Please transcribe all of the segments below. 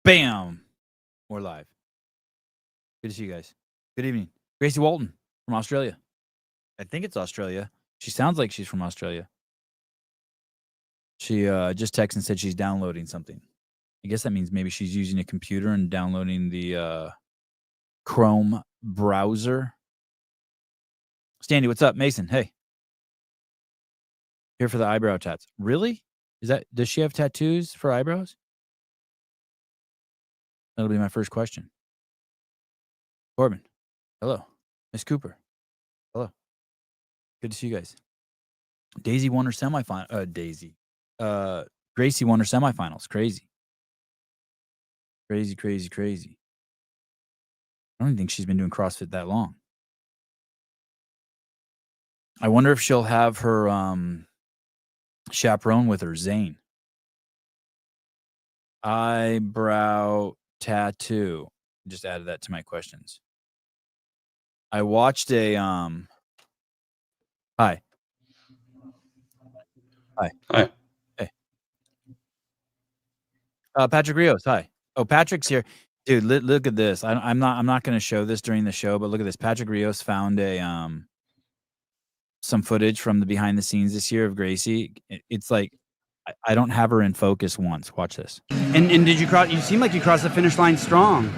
Bam! We're live. Good to see you guys. Good evening. Gracie Walton from Australia. I think it's Australia. She sounds like she's from Australia. She just texted and said she's downloading something. I guess that means maybe she's using a computer and downloading the Chrome browser. Standy, what's up? Mason, hey. Here for the eyebrow tats. Really? Does she have tattoos for eyebrows? That'll be my first question. Corbin, hello. Miss Cooper, hello. Good to see you guys. Daisy won her semifinal. Gracie won her semifinals. Crazy. Crazy. I don't even think she's been doing CrossFit that long. I wonder if she'll have her chaperone with her, Zane. Eyebrow tattoo. Just added that to my questions. I watched a Hi. Hey. Patrick Rios, hi. Oh, Patrick's here. Dude, look at this. I'm not going to show this during the show, but look at this. Patrick Rios found a some footage from the behind the scenes this year of Gracie. It's like I don't have her in focus once. Watch this. And did you cross? You seem like you crossed the finish line strong.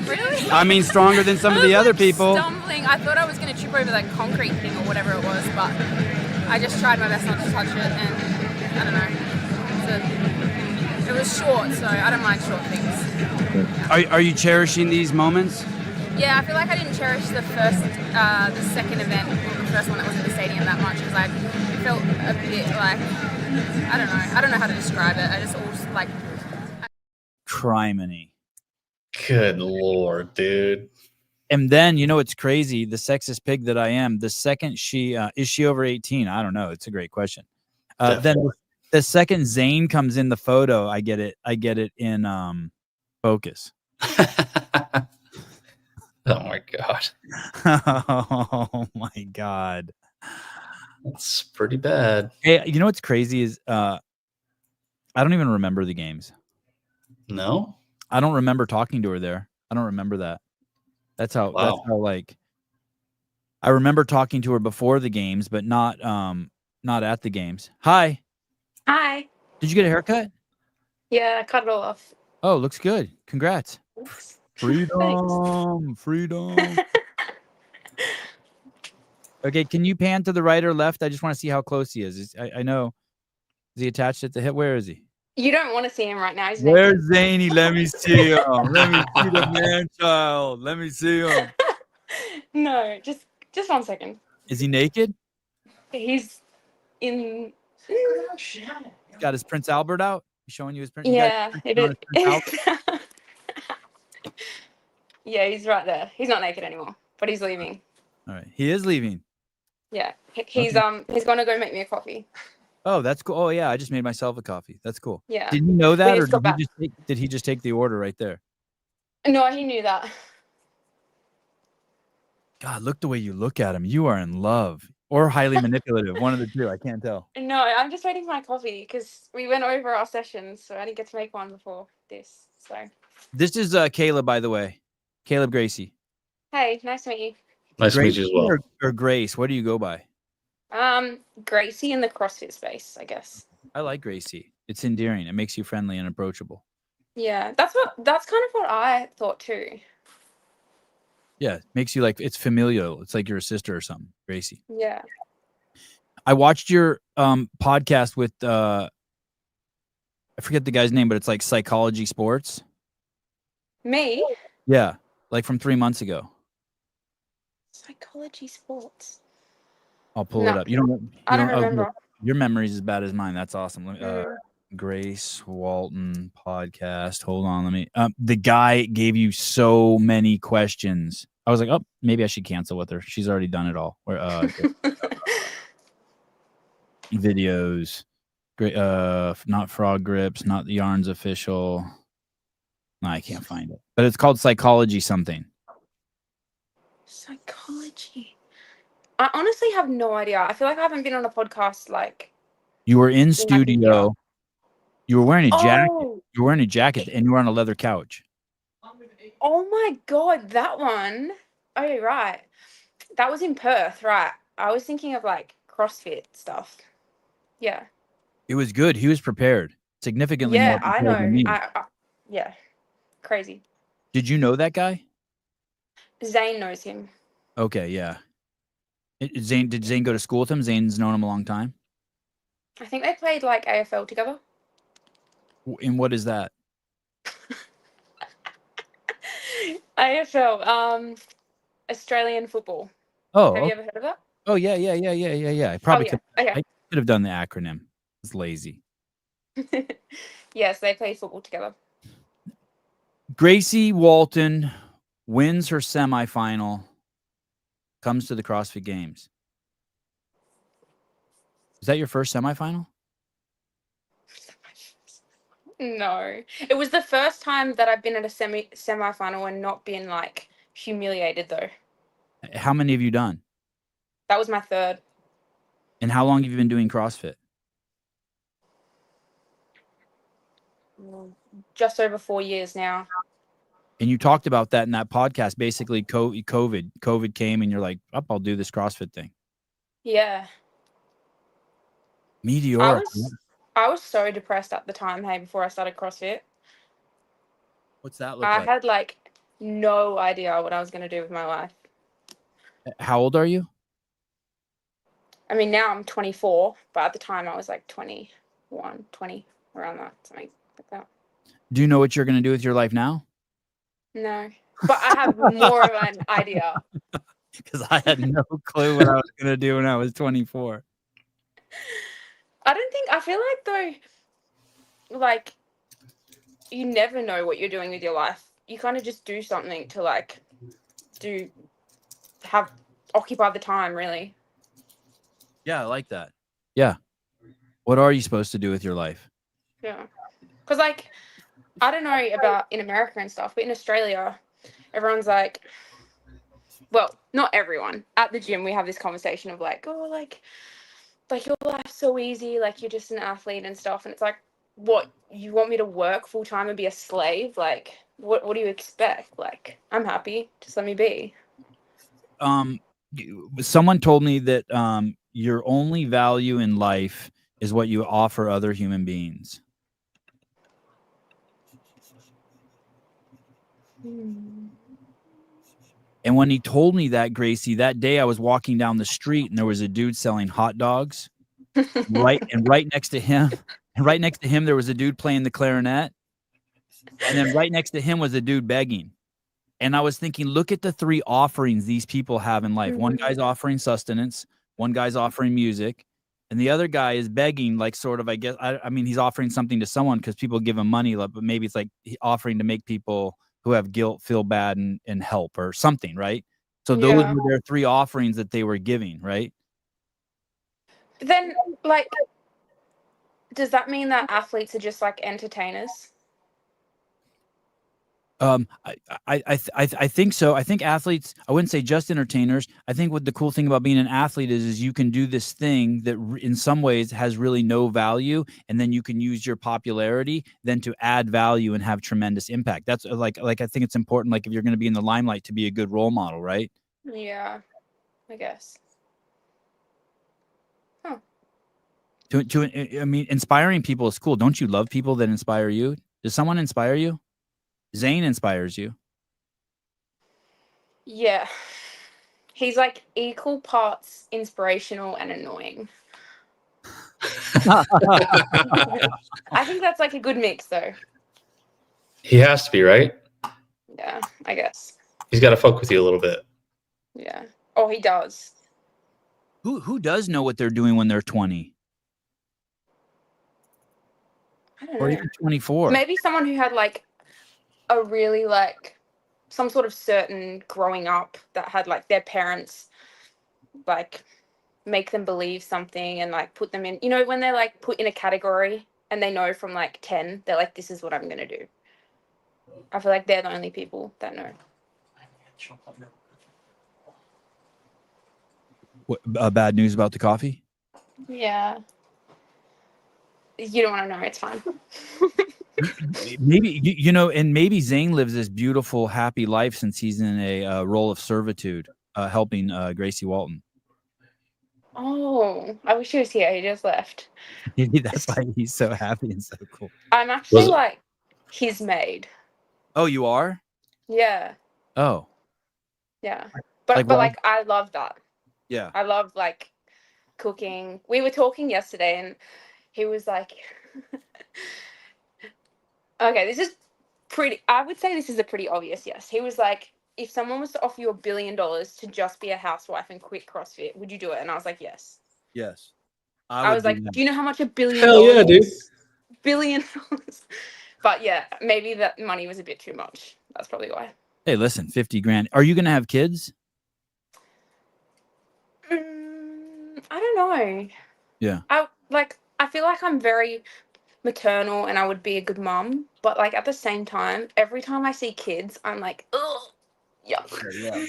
Really? I mean, stronger than some of the other people. Stumbling. I thought I was going to trip over that concrete thing or whatever it was, but I just tried my best not to touch it, and I don't know. It was short, so I don't mind short things. Yeah. Are you cherishing these moments? Yeah, I feel like I didn't cherish the second event, or the first one that was in the stadium that much, because I felt a bit like, I don't know how to describe it. I just always like. Criminy. Good Lord, dude. And then, you know, it's crazy. The sexist pig that I am, the second is she over 18? I don't know. It's a great question. Then the second Zane comes in the photo, I get it in focus. Oh my God. Oh my God. That's pretty bad. Hey, you know what's crazy is I don't even remember the games. No? I don't remember talking to her there. I don't remember that. That's how like I remember talking to her before the games, but not at the games. Hi. Hi. Did you get a haircut? Yeah, I cut it all off. Oh, looks good. Congrats. Thanks. Freedom. Freedom. Okay, can you pan to the right or left? I just want to see how close he is. I know. Is he attached at the hip? Where is he? You don't want to see him right now. He's Where's Zaney? Let me see him. Let me see the man-child. Let me see him. No, just 1 second. Is he naked? He's in. Got his Prince Albert out? He's showing you his Prince? Yeah, it is. Yeah, he's right there. He's not naked anymore, but he's leaving. All right, he is leaving. Yeah, he's gonna go make me a coffee. Oh, that's cool. Oh yeah, I just made myself a coffee. That's cool. Yeah. Did you know that, or did he just take the order right there? No, he knew that. God, look the way you look at him. You are in love or highly manipulative. One of the two. I can't tell. No, I'm just waiting for my coffee because we went over our sessions, so I didn't get to make one before this. So. This is Caleb, by the way. Caleb Gracie. Hey, nice to meet you. Nice to meet you as well. Or Grace. What do you go by? Gracie in the CrossFit space, I guess. I like Gracie. It's endearing. It makes you friendly and approachable. Yeah, that's kind of what I thought too. Yeah, it makes you like, it's familial. It's like you're a sister or something, Gracie. Yeah. I watched your podcast with I forget the guy's name, but it's like Psychology Sports. Me? Yeah, like from 3 months ago. Psychology Sports. I'll pull it up. I don't remember. Your memory's as bad as mine. That's awesome. Let me, Grace Walton podcast. Hold on, let me. The guy gave you so many questions. I was like, oh, maybe I should cancel with her. She's already done it all. Videos, great. Not Frog Grips, not the Yarns official. No, I can't find it. But it's called Psychology something. Psychology. I honestly have no idea. I feel like I haven't been on a podcast like. You were in studio. You were wearing a jacket. Oh, You were wearing a jacket, and you were on a leather couch. oh my God, that one. Oh, you're right. That was in Perth, right? I was thinking of like CrossFit stuff. Yeah. It was good. He was prepared, significantly more Yeah, I prepared than know. me. Yeah, crazy. Did you know that guy? Zane knows him. Okay, yeah. Zane, did Zane go to school with him? Zane's known him a long time. I think they played like AFL together. And what is that? AFL, Australian football. Have Oh, you ever heard of that? oh yeah. I Oh probably yeah. could. Okay. I could have done the acronym. It's lazy. Yes, they play football together. Gracie Walton wins her semifinal, comes to the CrossFit Games. Is that your first semifinal? No, it was the first time that I've been at a semi-final and not been like humiliated though. How many have you done? That was my third. And how long have you been doing CrossFit? Just over 4 years now. And you talked about that in that podcast. Basically, COVID came, and you're like, "Up, I'll do this CrossFit thing." Yeah. Meteoric. I was so depressed at the time, hey, before I started CrossFit. What's that look I like? had like no idea what I was going to do with my life. How old are you? I mean, now I'm 24, but at the time I was like 21, 20, around that, something like that. Do you know what you're going to do with your life now? No, but I have more of an idea. Because I had no clue what I was going to do when I was 24. I feel like though, like, you never know what you're doing with your life. You kind of just do something to like occupy the time, really. Yeah, I like that. Yeah. What are you supposed to do with your life? Yeah. Because, like, I don't know about in America and stuff, but in Australia, everyone's like, well, not everyone. At the gym, we have this conversation of like, oh, like your life's so easy, like you're just an athlete and stuff. And it's like, what, you want me to work full time and be a slave? Like, what do you expect? Like, I'm happy. Just let me be. Someone told me that your only value in life is what you offer other human beings. And when he told me that, Gracie, that day I was walking down the street and there was a dude selling hot dogs. right next to him there was a dude playing the clarinet. And then right next to him was a dude begging. And I was thinking, look at the three offerings these people have in life. One guy's offering sustenance, one guy's offering music, and the other guy is begging, like, sort of, I guess, I mean, he's offering something to someone because people give him money, but maybe it's like offering to make people who have guilt feel bad and help or something, right? So those were their three offerings that they were giving, right? Then, like, does that mean that athletes are just like entertainers? I think so. I think athletes, I wouldn't say just entertainers. I think what the cool thing about being an athlete is you can do this thing that in some ways has really no value, and then you can use your popularity then to add value and have tremendous impact. That's like I think it's important, like if you're going to be in the limelight, to be a good role model, right? Yeah, I guess. Huh. I mean, inspiring people is cool. Don't you love people that inspire you? Does someone inspire you? Zane inspires you. Yeah. He's like equal parts inspirational and annoying. I think that's like a good mix though. He has to be, right? Yeah, I guess. He's got to fuck with you a little bit. Yeah. Oh, he does. Who does know what they're doing when they're 20? I don't know. Or even 24? Maybe someone who had like a really like some sort of certain growing up that had like their parents like make them believe something and like put them in, you know, when they're like put in a category and they know from like 10, they're like, this is what I'm going to do. I feel like they're the only people that know. What, bad news about the coffee? Yeah. You don't want to know. It's fine. Maybe you know, and maybe Zane lives this beautiful, happy life since he's in a role of servitude, helping Gracie Walton. Oh, I wish he was here. He just left. That's why he's so happy and so cool. I'm actually Was it- like his maid. Oh, you are? Yeah, Oh, yeah. But Like but what? like I love that. yeah. I love like cooking. We were talking yesterday, and he was like, "Okay, this is pretty. I would say this is a pretty obvious yes." He was like, "If someone was to offer you $1 billion to just be a housewife and quit CrossFit, would you do it?" And I was like, "Yes." Yes. I would was do like, that. "Do you know how much $1 billion Hell yeah, dude. is? $1 billion." But yeah, maybe that money was a bit too much. That's probably why. Hey, listen, 50 grand. Are you gonna have kids? I don't know. Yeah. I feel like I'm very maternal and I would be a good mum, but like at the same time, every time I see kids, I'm like, ugh, yuck. Yeah.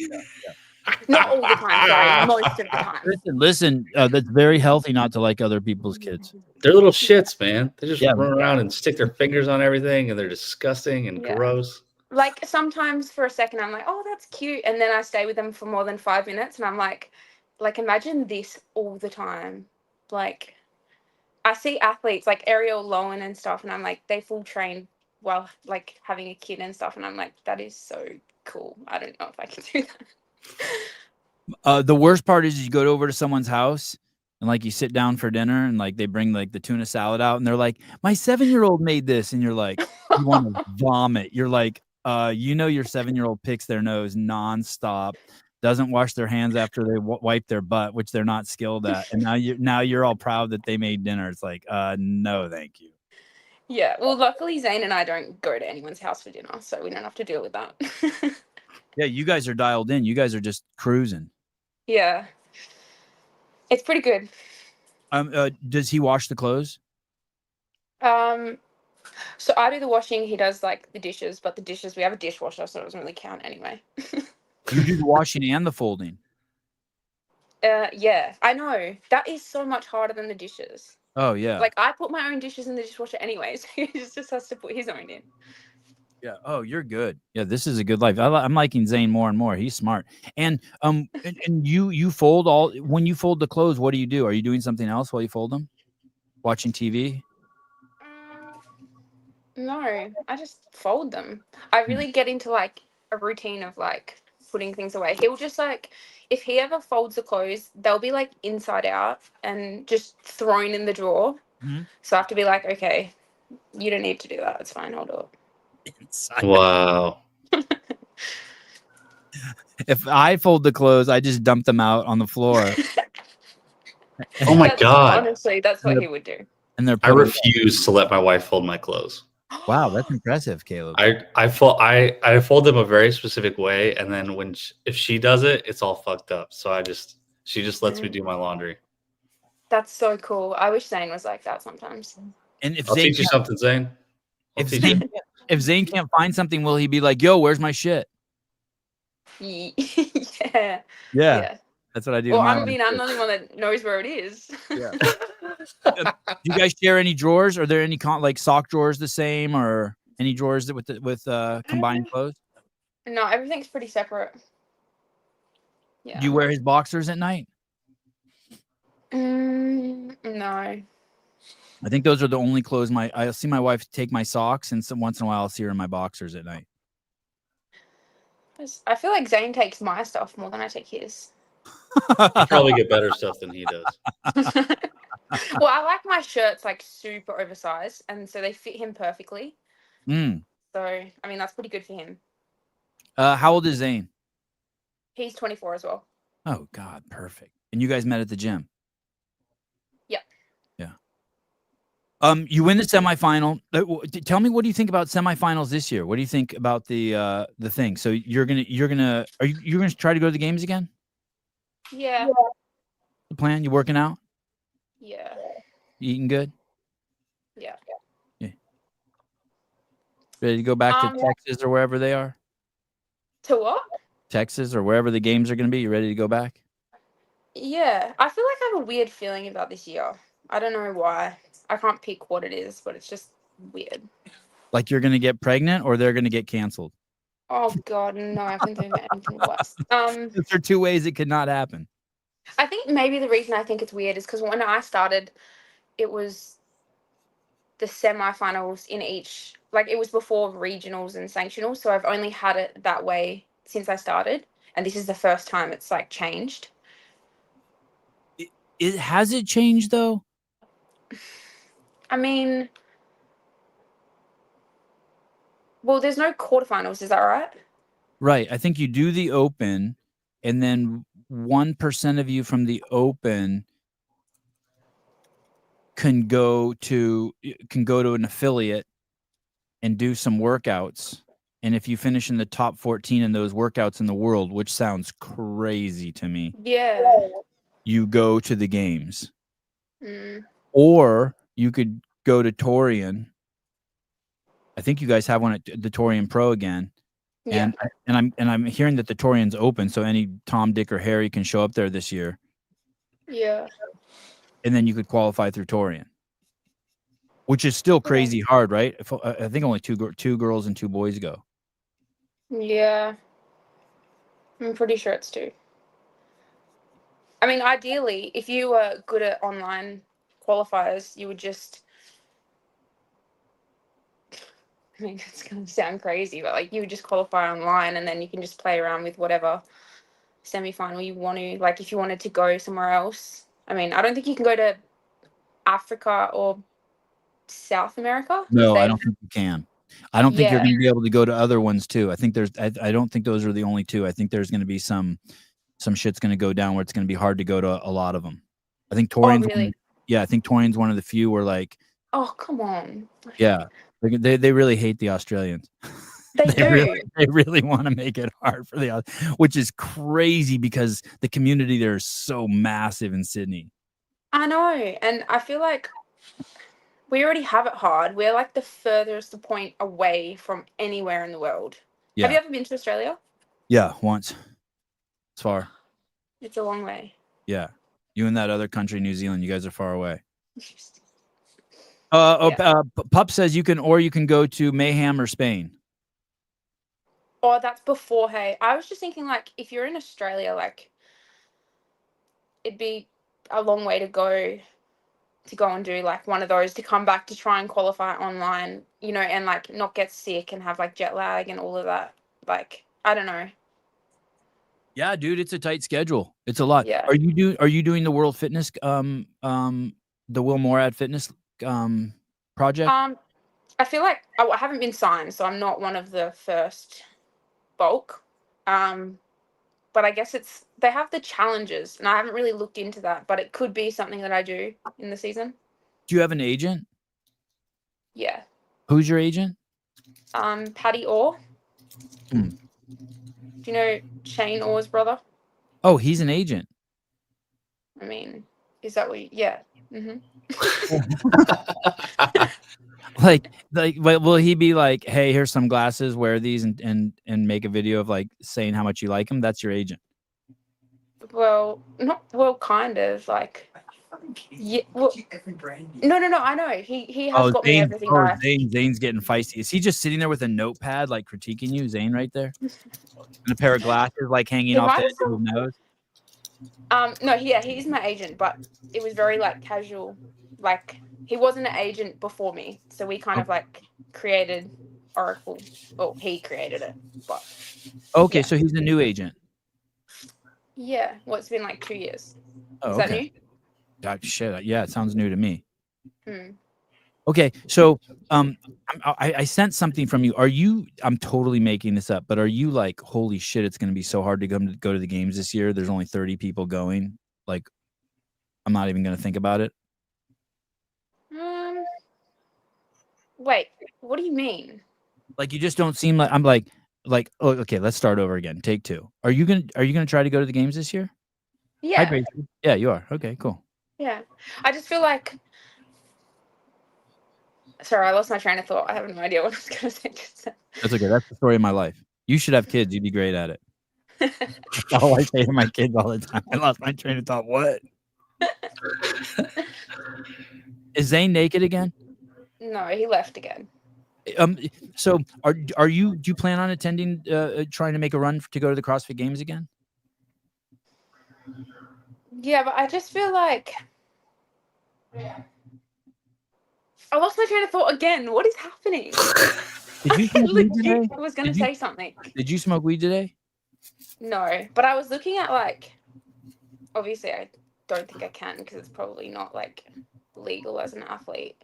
Not all the time, sorry, most of the time. Listen, that's very healthy not to like other people's kids. They're little shits, man. They just Yeah. run around and stick their fingers on everything, and they're disgusting and Yeah. gross. Like sometimes for a second I'm like, oh, that's cute, and then I stay with them for more than 5 minutes and I'm like imagine this all the time. Like I see athletes like Ariel Lowen and stuff, and I'm like, they full train while like having a kid and stuff, and I'm like, that is so cool. I don't know if I can do that. The worst part is you go over to someone's house and like you sit down for dinner and like they bring like the tuna salad out and they're like, my 7-year-old made this, and you're like, you want to vomit. You're like, you know, your 7-year-old picks their nose nonstop, doesn't wash their hands after they wipe their butt, which they're not skilled at, and now you're all proud that they made dinner. It's like, no, thank you. Yeah, well, luckily Zane and I don't go to anyone's house for dinner, so we don't have to deal with that. Yeah, you guys are dialed in. You guys are just cruising. Yeah, it's pretty good. Does he wash the clothes? So I do the washing, he does like the dishes, but the dishes, we have a dishwasher, so it doesn't really count anyway. You do the washing and the folding. Yeah, I know. That is so much harder than the dishes. Oh yeah. Like I put my own dishes in the dishwasher anyway, so he just has to put his own in. Yeah. Oh, you're good. Yeah, this is a good life. I'm liking Zane more and more. He's smart. And and you fold all when you fold the clothes. What do you do? Are you doing something else while you fold them? Watching TV? No, I just fold them. I really get into like a routine of like putting things away. He'll just like, if he ever folds the clothes, they'll be like inside out and just thrown in the drawer. Mhm. So I have to be like, okay, you don't need to do that. It's fine. I'll do it. Wow. If I fold the clothes, I just dump them out on the floor. Oh my God. Honestly, that's what he would do. And they're I refuse to let my wife fold my clothes. Wow, that's impressive, Caleb. I fold them a very specific way, and then if she does it, it's all fucked up. So she just lets me do my laundry. That's so cool. I wish Zane was like that sometimes. And if I'll Zane teach you something, Zane. if Zane can't find something, will he be like, "Yo, where's my shit"? Yeah. Yeah. That's what I do. Well, to my I'm wife, the only one that knows where it is. Yeah. Do you guys share any drawers? Are there any like sock drawers the same, or any drawers that with combined clothes? No, everything's pretty separate. Yeah. Do you wear his boxers at night? No. I think those are the only clothes I'll see my wife take my socks, and once in a while I'll see her in my boxers at night. I feel like Zane takes my stuff more than I take his. You probably get better stuff than he does. Well, I like my shirts like super oversized, and so they fit him perfectly. Mm. So, I mean, that's pretty good for him. How old is Zane? He's 24 as well. Oh God, perfect. And you guys met at the gym? Yeah. Yeah. You win the semifinal. Tell me, what do you think about semifinals this year? What do you think about the thing? So are you gonna try to go to the games again? Yeah. The plan? You working out? Yeah. You eating good? Yeah. Yeah. Ready to go back to Texas or wherever they are? To what? Texas or wherever the games are going to be. You ready to go back? Yeah. I feel like I have a weird feeling about this year. I don't know why. I can't pick what it is, but it's just weird. Like you're gonna get pregnant or they're gonna get canceled. Oh God, no! I haven't done anything worse. There are two ways it could not happen. I think maybe the reason I think it's weird is because when I started, it was the semifinals in each. Like it was before regionals and sanctionals, so I've only had it that way since I started, and this is the first time it's like changed. Has it changed though? I mean, well, there's no quarterfinals, is that right? Right. I think you do the open, and then 1% of you from the open can go to an affiliate and do some workouts. And if you finish in the top 14 in those workouts in the world, which sounds crazy to me, Yeah. you go to the games. Mm. Or you could go to Torian. I think you guys have one at the Torian Pro again. Yeah. And I'm hearing that the Torian's open, so any Tom, Dick, or Harry can show up there this year. Yeah. And then you could qualify through Torian, which is still crazy hard, right? I think only two girls and 2 boys go. Yeah. I'm pretty sure it's 2. I mean, ideally, if you were good at online qualifiers, you would just. I mean, it's going to sound crazy, but like you would just qualify online and then you can just play around with whatever semi-final you want to. Like if you wanted to go somewhere else. I mean, I don't think you can go to Africa or South America. No, I don't think you can. I don't think you're Yeah. going to be able to go to other ones too. I think I don't think those are the only 2. I think there's going to be some shit's going to go down where it's going to be hard to go to a lot of them. I think Torian's really? I think Torian's one of the few where like, Oh, come on. yeah, they really hate the Australians. They do. They really want to make it hard for the, which is crazy because the community there is so massive in Sydney. I know, and I feel like we already have it hard. We're like the furthest point away from anywhere in the world. Yeah. Have you ever been to Australia? Yeah, once. It's far. It's a long way. Yeah. You and that other country, New Zealand, you guys are far away. Yeah. Pup says you can go to Mayhem or Spain. Oh, that's before. Hey, I was just thinking like if you're in Australia, like it'd be a long way to go and do like one of those to come back to try and qualify online, you know, and like not get sick and have like jet lag and all of that. Like I don't know. Yeah, dude, it's a tight schedule. It's a lot. Yeah. Are you doing the World Fitness the Will Morad Fitness project? I feel like I haven't been signed, so I'm not one of the first bulk. But I guess they have the challenges, and I haven't really looked into that, but it could be something that I do in the season. Do you have an agent? Yeah. Who's your agent? Paddy Orr. Hmm. Do you know Shane Orr's brother? Oh, he's an agent. I mean, is that what? Yeah. Mm-hmm. like will he be like, hey, here's some glasses, wear these and make a video of like saying how much you like him? That's your agent. Well, kind of like. Yeah. Well, no. I know he has got me everything right. Zane's getting feisty. Is he just sitting there with a notepad like critiquing you, Zane, right there, and a pair of glasses like hanging off the edge of his nose? No, yeah, he's my agent, but it was very like casual. Like he wasn't an agent before me, so we kind of like created Oracle. Well, he created it, but okay, yeah. So he's a new agent. Yeah, well, it's been like 2 years. Oh, Is okay. that new? God, shit, yeah, it sounds new to me. Hmm. Okay, so I sent something from you. I'm totally making this up, but are you like, holy shit, it's going to be so hard to go to the games this year? There's only 30 people going. Like, I'm not even going to think about it. Wait, what do you mean? Like, you just don't seem like I'm like, oh, okay, let's start over again. Take 2. Are you gonna try to go to the games this year? Yeah. Hi, Gracie. Yeah, you are. Okay, cool. Yeah, I just feel like. Sorry, I lost my train of thought. I have no idea what I was going to say. That's okay. That's the story of my life. You should have kids. You'd be great at it. That's all I say to my kids all the time. I lost my train of thought. What? Is Zane naked again? No, he left again. So do you plan on attending, trying to make a run to go to the CrossFit Games again? Yeah, but I just feel like I lost my train of thought again. What is happening? Did you I smoke weed today? legit was going to say something. Did you smoke weed today? No, but I was looking at like, obviously I don't think I can because it's probably not like legal as an athlete.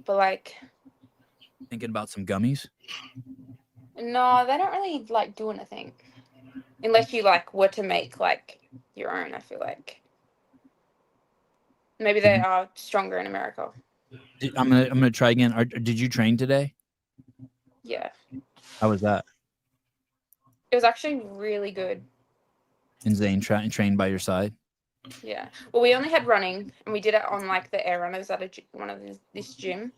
But like, Thinking about some gummies? no, they don't really like do anything. Unless you like were to make like your own, I feel like. Maybe they are stronger in America. I'm gonna try again. Did you train today? Yeah. How was that? It was actually really good. And Zane trained by your side? Yeah. Well, we only had running, and we did it on like the air runners at one of this gym.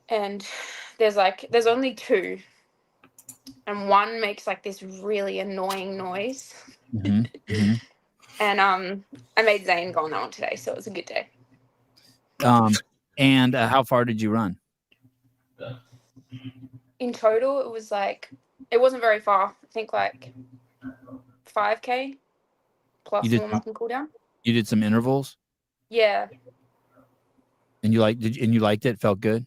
And there's only two, and one makes like this really annoying noise. And I made Zane go on that one today, so it was a good day. And how far did you run? In total, it was like, it wasn't very far. I think like 5K plus warm up and cool down. You did some intervals? Yeah. And you liked it? Felt good?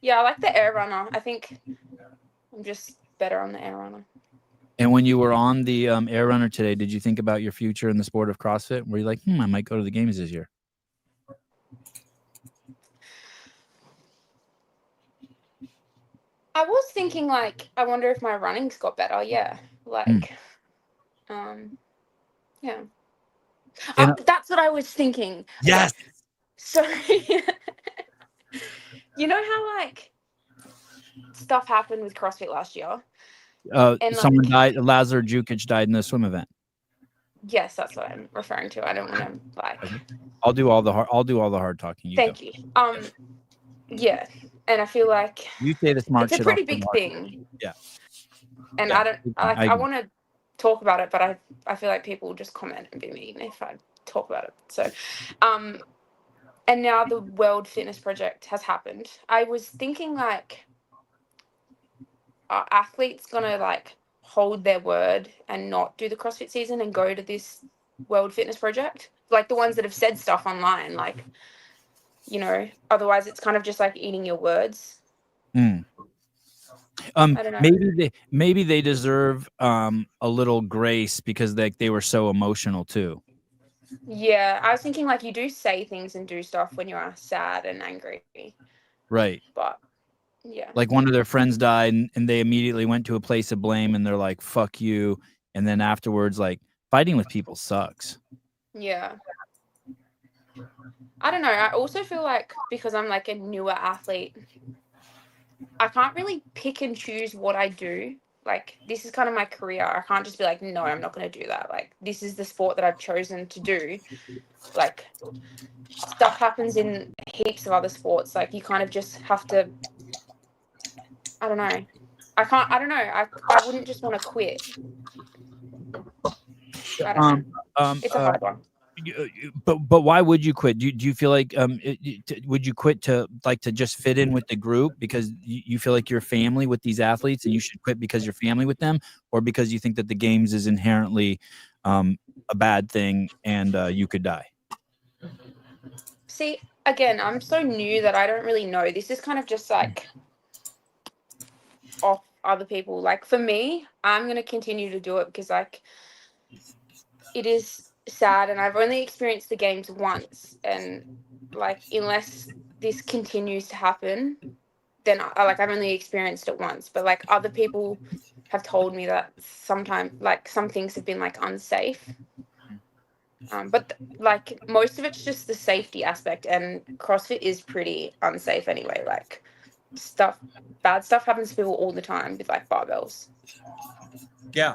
Yeah, I like the air runner. I think I'm just better on the air runner. And when you were on the air runner today, did you think about your future in the sport of CrossFit? Were you like, I might go to the games this year? I was thinking like, I wonder if my running's got better. Yeah. Like, yeah. That's what I was thinking. Yes. So, you know how like stuff happened with CrossFit last year? And someone died. Lazar Jukic died in the swim event. Yes, that's what I'm referring to. I don't want to like. I'll do all the hard talking. Thank you. Yeah, and I feel like you say the smart shit. It's a pretty big thing. Yeah. And yeah. I want to talk about it, but I feel like people will just comment and be mean if I talk about it. So, and now the World Fitness Project has happened. I was thinking like, are athletes gonna like hold their word and not do the CrossFit season and go to this World Fitness Project? Like the ones that have said stuff online, like, you know, otherwise it's kind of just like eating your words. I don't know. Maybe they deserve a little grace because they were so emotional too. Yeah, I was thinking like you do say things and do stuff when you're sad and angry. Right. But yeah. Like one of their friends died and they immediately went to a place of blame and they're like, fuck you. And then afterwards, like, fighting with people sucks. Yeah. I don't know. I also feel like because I'm like a newer athlete, I can't really pick and choose what I do. Like, this is kind of my career. I can't just be like, no, I'm not going to do that. Like, this is the sport that I've chosen to do. Like, stuff happens in heaps of other sports. Like, you kind of just have to, I don't know. I don't know. I wouldn't just want to quit. I don't know. It's a hard one. But why would you quit? Do you feel like would you quit to just fit in with the group because you feel like you're family with these athletes and you should quit because you're family with them, or because you think that the games is inherently a bad thing and you could die? See, again, I'm so new that I don't really know. This is kind of just like off other people. Like for me, I'm gonna continue to do it because like it is sad and I've only experienced the games once, and like unless this continues to happen, then I've only experienced it once. But like other people have told me that sometimes like some things have been like unsafe, but like most of it's just the safety aspect, and CrossFit is pretty unsafe anyway. Like bad stuff happens to people all the time with like barbells. Yeah.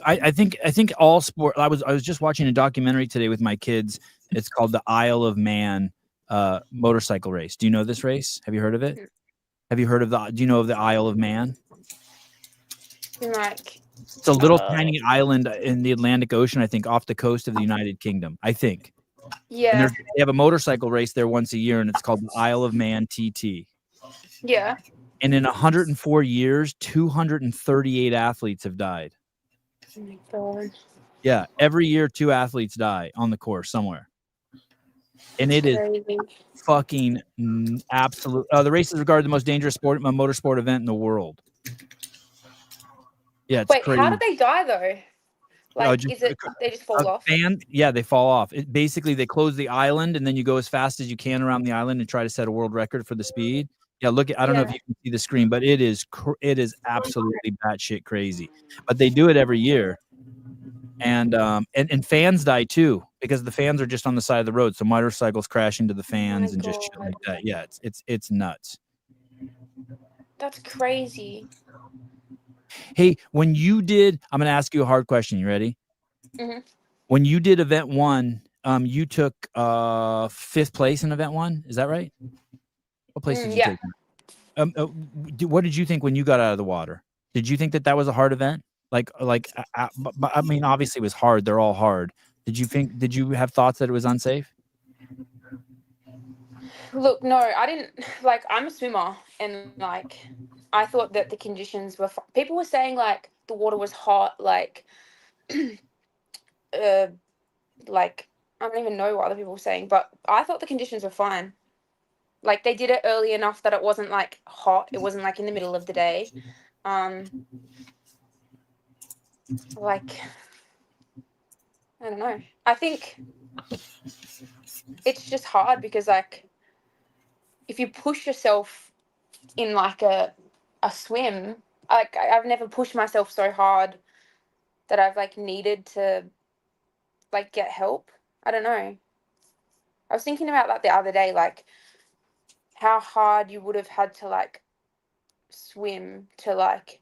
I think all sport. I was just watching a documentary today with my kids. It's called the Isle of Man motorcycle race. Do you know this race? Have you heard of it? Have you heard of do you know of the Isle of Man? Like, it's a little tiny island in the Atlantic Ocean, I think, off the coast of the United Kingdom. I think Yeah. They have a motorcycle race there once a year, and it's called the Isle of Man TT. Yeah. And in 104 years, 238 athletes have died. Oh my God. Yeah, every year 2 athletes die on the course somewhere. And it is Crazy. fucking absolute. The race is regarded the most dangerous motorsport event in the world. Yeah, it's Wait, crazy. how did they die though? Like, is it they just fall off? They fall off. Basically, they close the island, and then you go as fast as you can around the island and try to set a world record for the speed. Yeah, look, I don't know if you can see the screen, but it is absolutely batshit crazy. But they do it every year, and fans die too because the fans are just on the side of the road, so motorcycles crash into the fans and just shit like that. Yeah, it's nuts. That's crazy. Hey, when you did, I'm going to ask you a hard question. You ready? Mm-hmm. When you did event 1, you took 5th place in event 1. Is that right? What place did you take? What did you think when you got out of the water? Did you think that was a hard event? I mean, obviously it was hard. They're all hard. Did you have thoughts that it was unsafe? Look, no, I didn't. Like, I'm a swimmer, and like, I thought that the conditions were. People were saying like the water was hot, like, like I don't even know what other people were saying, but I thought the conditions were fine. Like, they did it early enough that it wasn't like hot. It wasn't like in the middle of the day. Like, I don't know. I think it's just hard because like, if you push yourself in like a swim, like I've never pushed myself so hard that I've like needed to like get help. I don't know. I was thinking about that the other day, like how hard you would have had to like swim to like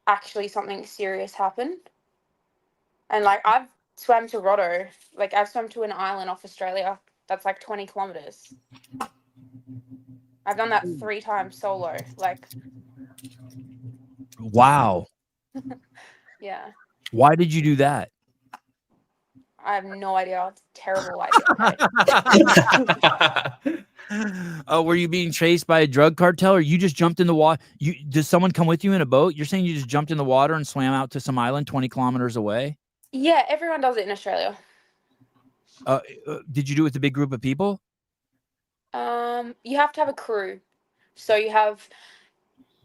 actually something serious happen. And like I've swam to Roto, like I've swum to an island off Australia that's like 20 kilometers. I've done that 3 times solo. Like, wow. Yeah. Why did you do that? I have no idea. It's a terrible idea. Oh, were you being chased by a drug cartel, or you just jumped in the water? Did someone come with you in a boat? You're saying you just jumped in the water and swam out to some island 20 kilometers away? Yeah, everyone does it in Australia. Did you do it with a big group of people? You have to have a crew. So you have,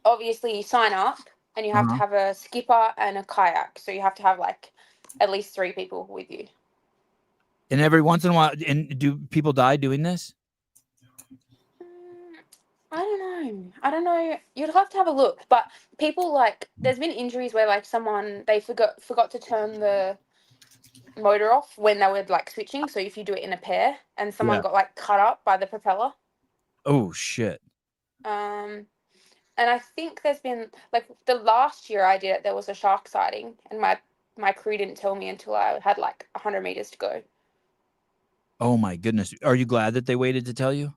obviously you sign up and you have to have a skipper and a kayak. So you have to have like at least 3 people with you. And every once in a while, and do people die doing this? I don't know. You'd have to have a look. But people like, there's been injuries where like they forgot to turn the motor off when they were like switching. So if you do it in a pair, and someone got like cut up by the propeller. Oh shit. And I think there's been like the last year I did it, there was a shark sighting, and my crew didn't tell me until I had like 100 meters to go. Oh my goodness. Are you glad that they waited to tell you?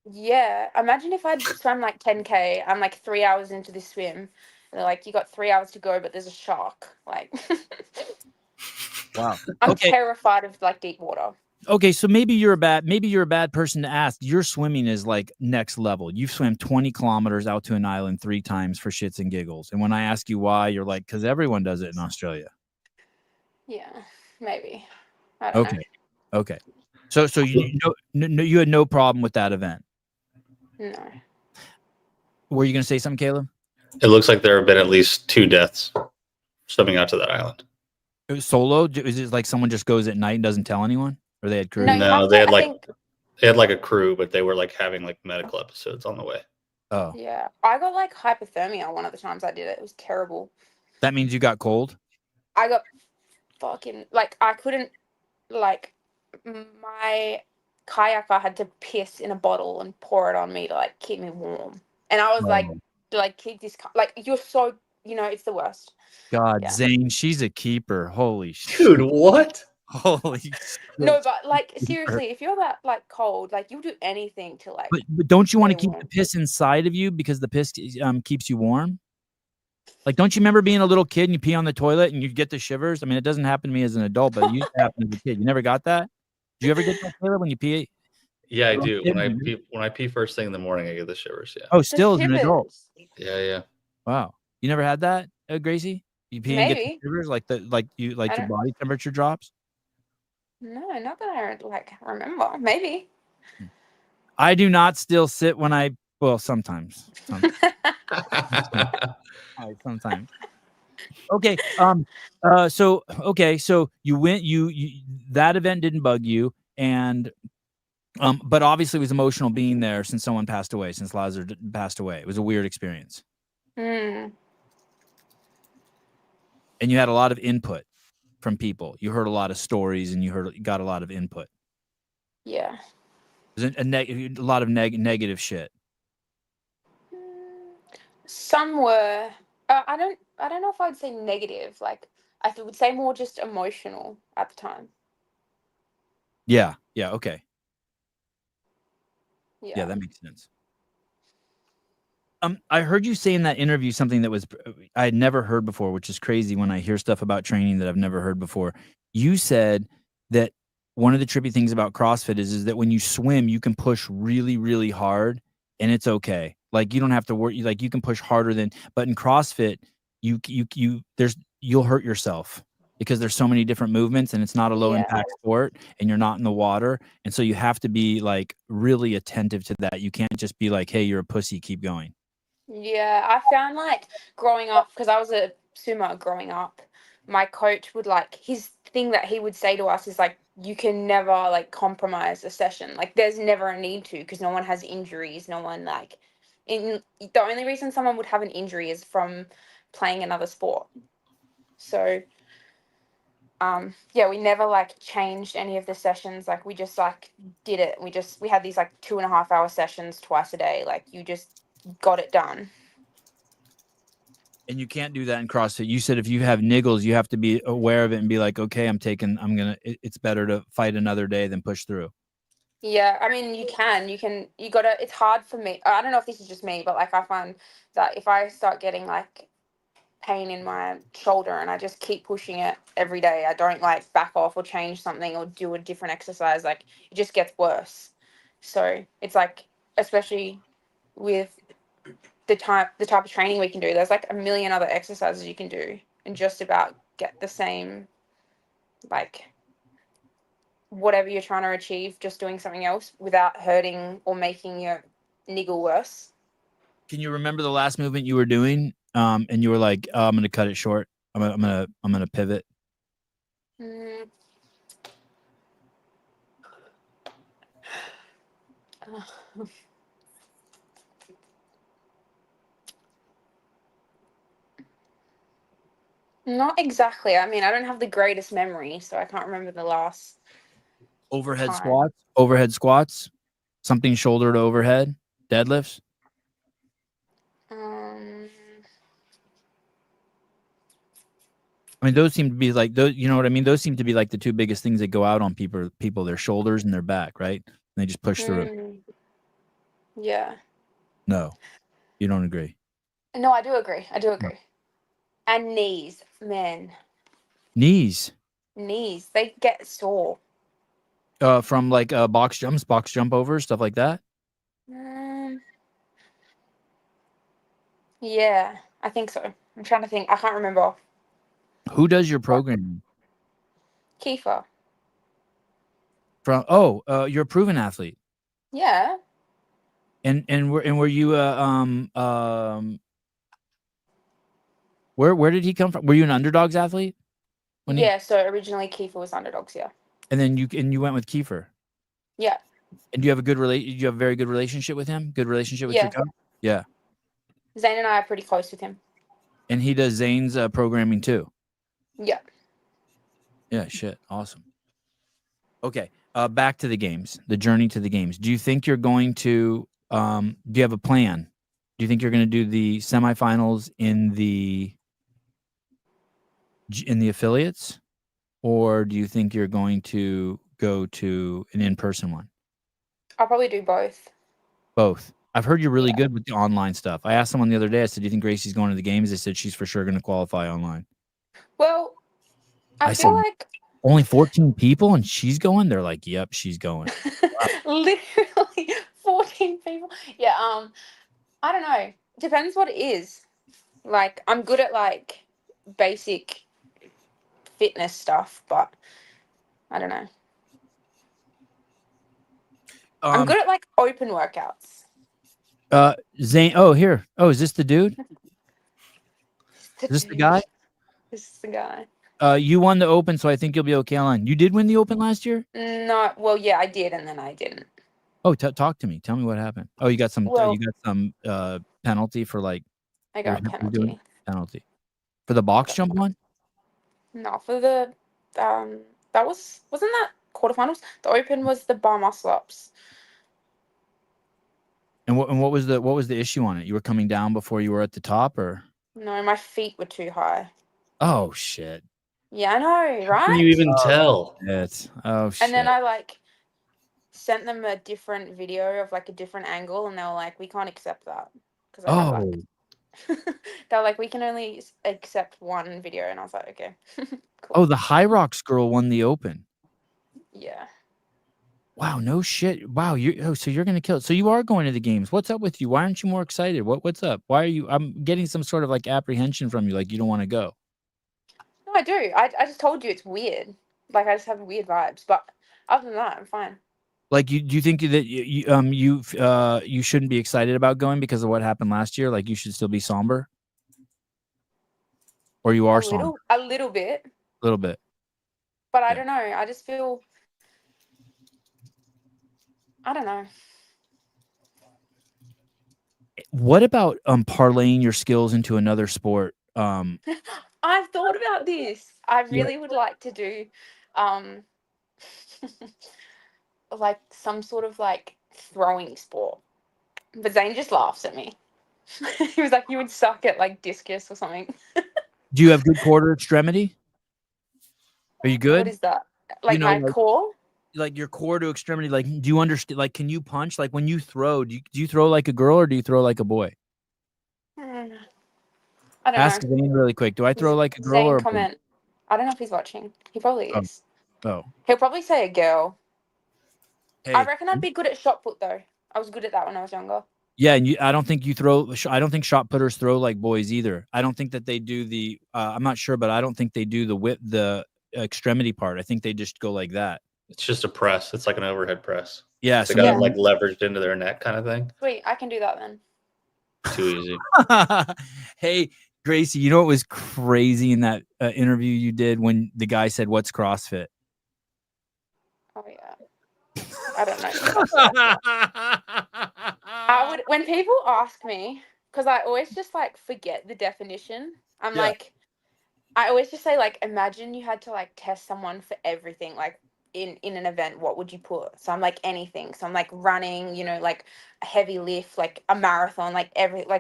Yeah. Imagine if I'd swam like 10K, I'm like 3 hours into this swim, and they're like, you got 3 hours to go, but there's a shark. Like, wow. I'm terrified of like deep water. Okay, so maybe you're a bad person to ask. Your swimming is like next level. You've swam 20 kilometers out to an island 3 times for shits and giggles. And when I ask you why, you're like, because everyone does it in Australia. Yeah, maybe. I don't know. Okay. So you had no problem with that event? No. Were you going to say something, Caleb? It looks like there have been at least 2 deaths swimming out to that island. It was solo? Is it like someone just goes at night and doesn't tell anyone? Or they had crew? No, they had like a crew, but they were like having like medical episodes on the way. Oh. Yeah. I got like hypothermia one of the times I did it. It was terrible. That means you got cold? I got fucking, like, I couldn't, like, my kayak, I had to piss in a bottle and pour it on me to like keep me warm. And I was like keep this, like, you're so, it's the worst. God, yeah. Zane, she's a keeper. Holy shit. Dude, what? Holy shit. No, but like, seriously, if you're that like cold, like, you'll do anything to like. But don't you want to keep the piss inside of you because the piss keeps you warm? Like, don't you remember being a little kid and you pee on the toilet and you get the shivers? I mean, it doesn't happen to me as an adult, but it used to happen as a kid. You never got that? Do you ever get that, Taylor, when you pee? Yeah, I Well, do. yeah, When I pee first thing in the morning, I get the shivers. Yeah. Oh, still as an adult. Yeah, yeah. Wow. You never had that, Gracie? You pee and get the Maybe. shivers like your I body don't. temperature drops? No, not that I like remember. Maybe. I do not still sit when I sometimes. Sometimes. Okay. So you went you that event didn't bug you, and but obviously it was emotional being there since someone passed away, since Lazar passed away. It was a weird experience. Mm, And you had a lot of input from people. You heard a lot of stories, and you got a lot of input. yeah. It was a lot of negative shit. Some were. I don't know if I'd say negative. Like I would say more just emotional at the time. Yeah. Yeah. Okay. Yeah. Yeah, that makes sense. I heard you say in that interview something that was I had never heard before, which is crazy when I hear stuff about training that I've never heard before. You said that one of the trippy things about CrossFit is that when you swim, you can push really, really hard, and it's okay. Like you don't have to worry. Like you can push harder but in CrossFit, you'll hurt yourself because there's so many different movements, and it's not a low impact sport, and you're not in the water, and so you have to be like really attentive to that. You can't just be like, "Hey, you're a pussy, keep going." Yeah, I found like growing up, because I was a swimmer growing up, my coach would like, his thing that he would say to us is like, you can never like compromise a session. Like there's never a need to, because no one has injuries. No one like, the only reason someone would have an injury is from playing another sport. So, yeah, we never like changed any of the sessions. Like we just like did it. We had these like 2.5 hour sessions twice a day. Like you just got it done. And you can't do that in CrossFit. You said if you have niggles, you have to be aware of it and be like, okay, it's better to fight another day than push through. Yeah, I mean, you gotta, it's hard for me. I don't know if this is just me, but like I find that if I start getting like pain in my shoulder and I just keep pushing it every day, I don't like back off or change something or do a different exercise, like it just gets worse. So it's like, especially with the type of training we can do, there's like a million other exercises you can do and just about get the same, like whatever you're trying to achieve, just doing something else without hurting or making your niggle worse. Can you remember the last movement you were doing? And you were like, oh, I'm going to cut it short. I'm going to pivot. Mm. Not exactly. I mean, I don't have the greatest memory, so I can't remember the last Overhead time. squats, something shoulder to overhead, deadlifts. I mean, those seem to be like those. You know what I mean? Those seem to be like the two biggest things that go out on people, their shoulders and their back, right? And they just push through it. Yeah. No, you don't agree. No, I do agree. And knees, man. Knees. Knees, they get sore. From like box jump overs, stuff like that. Yeah, I think so. I'm trying to think. I can't remember. Who does your programming? Kiefer. You're a proven athlete. Yeah. And were you where did he come from? Were you an Underdogs athlete? So originally Kiefer was Underdogs, yeah. And then you went with Kiefer. Yeah. And do you have a very good relationship with him? Good relationship with your coach? Yeah. Zane and I are pretty close with him. And he does Zane's programming too. Yeah. Yeah, shit. Awesome. Okay. Back to the games, the journey to the games. Do you think you're going to do you have a plan? Do you think you're going to do the semifinals in the affiliates, or do you think you're going to go to an in-person one? I'll probably do both. Both. I've heard you're really good with the online stuff. I asked someone the other day, I said, do you think Gracie's going to the games? They said she's for sure going to qualify online. Well, I feel like Only 14 people and she's going? They're like, yep, she's going. Literally 14 people. Yeah, I don't know. Depends what it is. Like, I'm good at like basic fitness stuff, but I don't know. I'm good at like open workouts. Zane. Oh, here. Oh, is this the dude? The Is this the dude. guy? This is the guy. You won the Open, so I think you'll be okay online. You did win the Open last year? No, well, yeah, I did, and then I didn't. Oh, talk to me. Tell me what happened. Oh, you got some. Well, You got some penalty for like. I got a penalty. Penalty for the box jump one. No, for the that wasn't that quarterfinals. The Open was the bar muscle ups. And what was the issue on it? You were coming down before you were at the top, or? No, my feet were too high. Oh shit. Yeah, I know, How can you right? even tell? Oh shit. And then I like sent them a different video of like a different angle, and they were like, "We can't accept that," because I had like they're like, "We can only accept one video," and I was like, "Okay." Cool. Oh, the High Rocks girl won the Open. Yeah. Wow, no shit. Wow, so you're gonna kill it. So you are going to the games. What's up with you? Why aren't you more excited? What's up? Why are you? I'm getting some sort of like apprehension from you, like you don't want to go. No, I do. I just told you it's weird. Like I just have weird vibes, but other than that, I'm fine. Like do you think that you shouldn't be excited about going because of what happened last year? Like you should still be somber, or you are somber? A little bit. A little bit. But I don't know. I just feel. I don't know. What about parlaying your skills into another sport? I've thought about this. I really would like to do, like some sort of like throwing sport. But Zane just laughs at me. He was like, "You would suck at like discus or something." Do you have good quarter extremity? Are you good? What is that? Like know, my like- core? Like your core to extremity, like do you understand, like can you punch, like when you throw, do you throw like a girl or do you throw like a boy? I don't Ask know. Zane really quick. Do I throw like a girl Zane, or a boy? comment. I don't know if he's watching. He probably is. Oh, He'll probably say a girl. hey. I reckon I'd be good at shot put though. I was good at that when I was younger. Yeah, and I don't think you throw. I don't think shot putters throw like boys either. I don't think that they do the. I'm not sure, but I don't think they do the extremity part. I think they just go like that. It's just a press. It's like an overhead press. Yeah, They so got it like leveraged into their neck kind of thing. Sweet, I can do that then. Too easy. Hey, Gracie, you know what was crazy in that interview you did when the guy said, "What's CrossFit?" Oh yeah. I don't know. When people ask me, because I always just like forget the definition. I'm like, I always just say like, imagine you had to like test someone for everything, like in an event, what would you put? So I'm like anything. So I'm like running, you know, like a heavy lift, like a marathon, like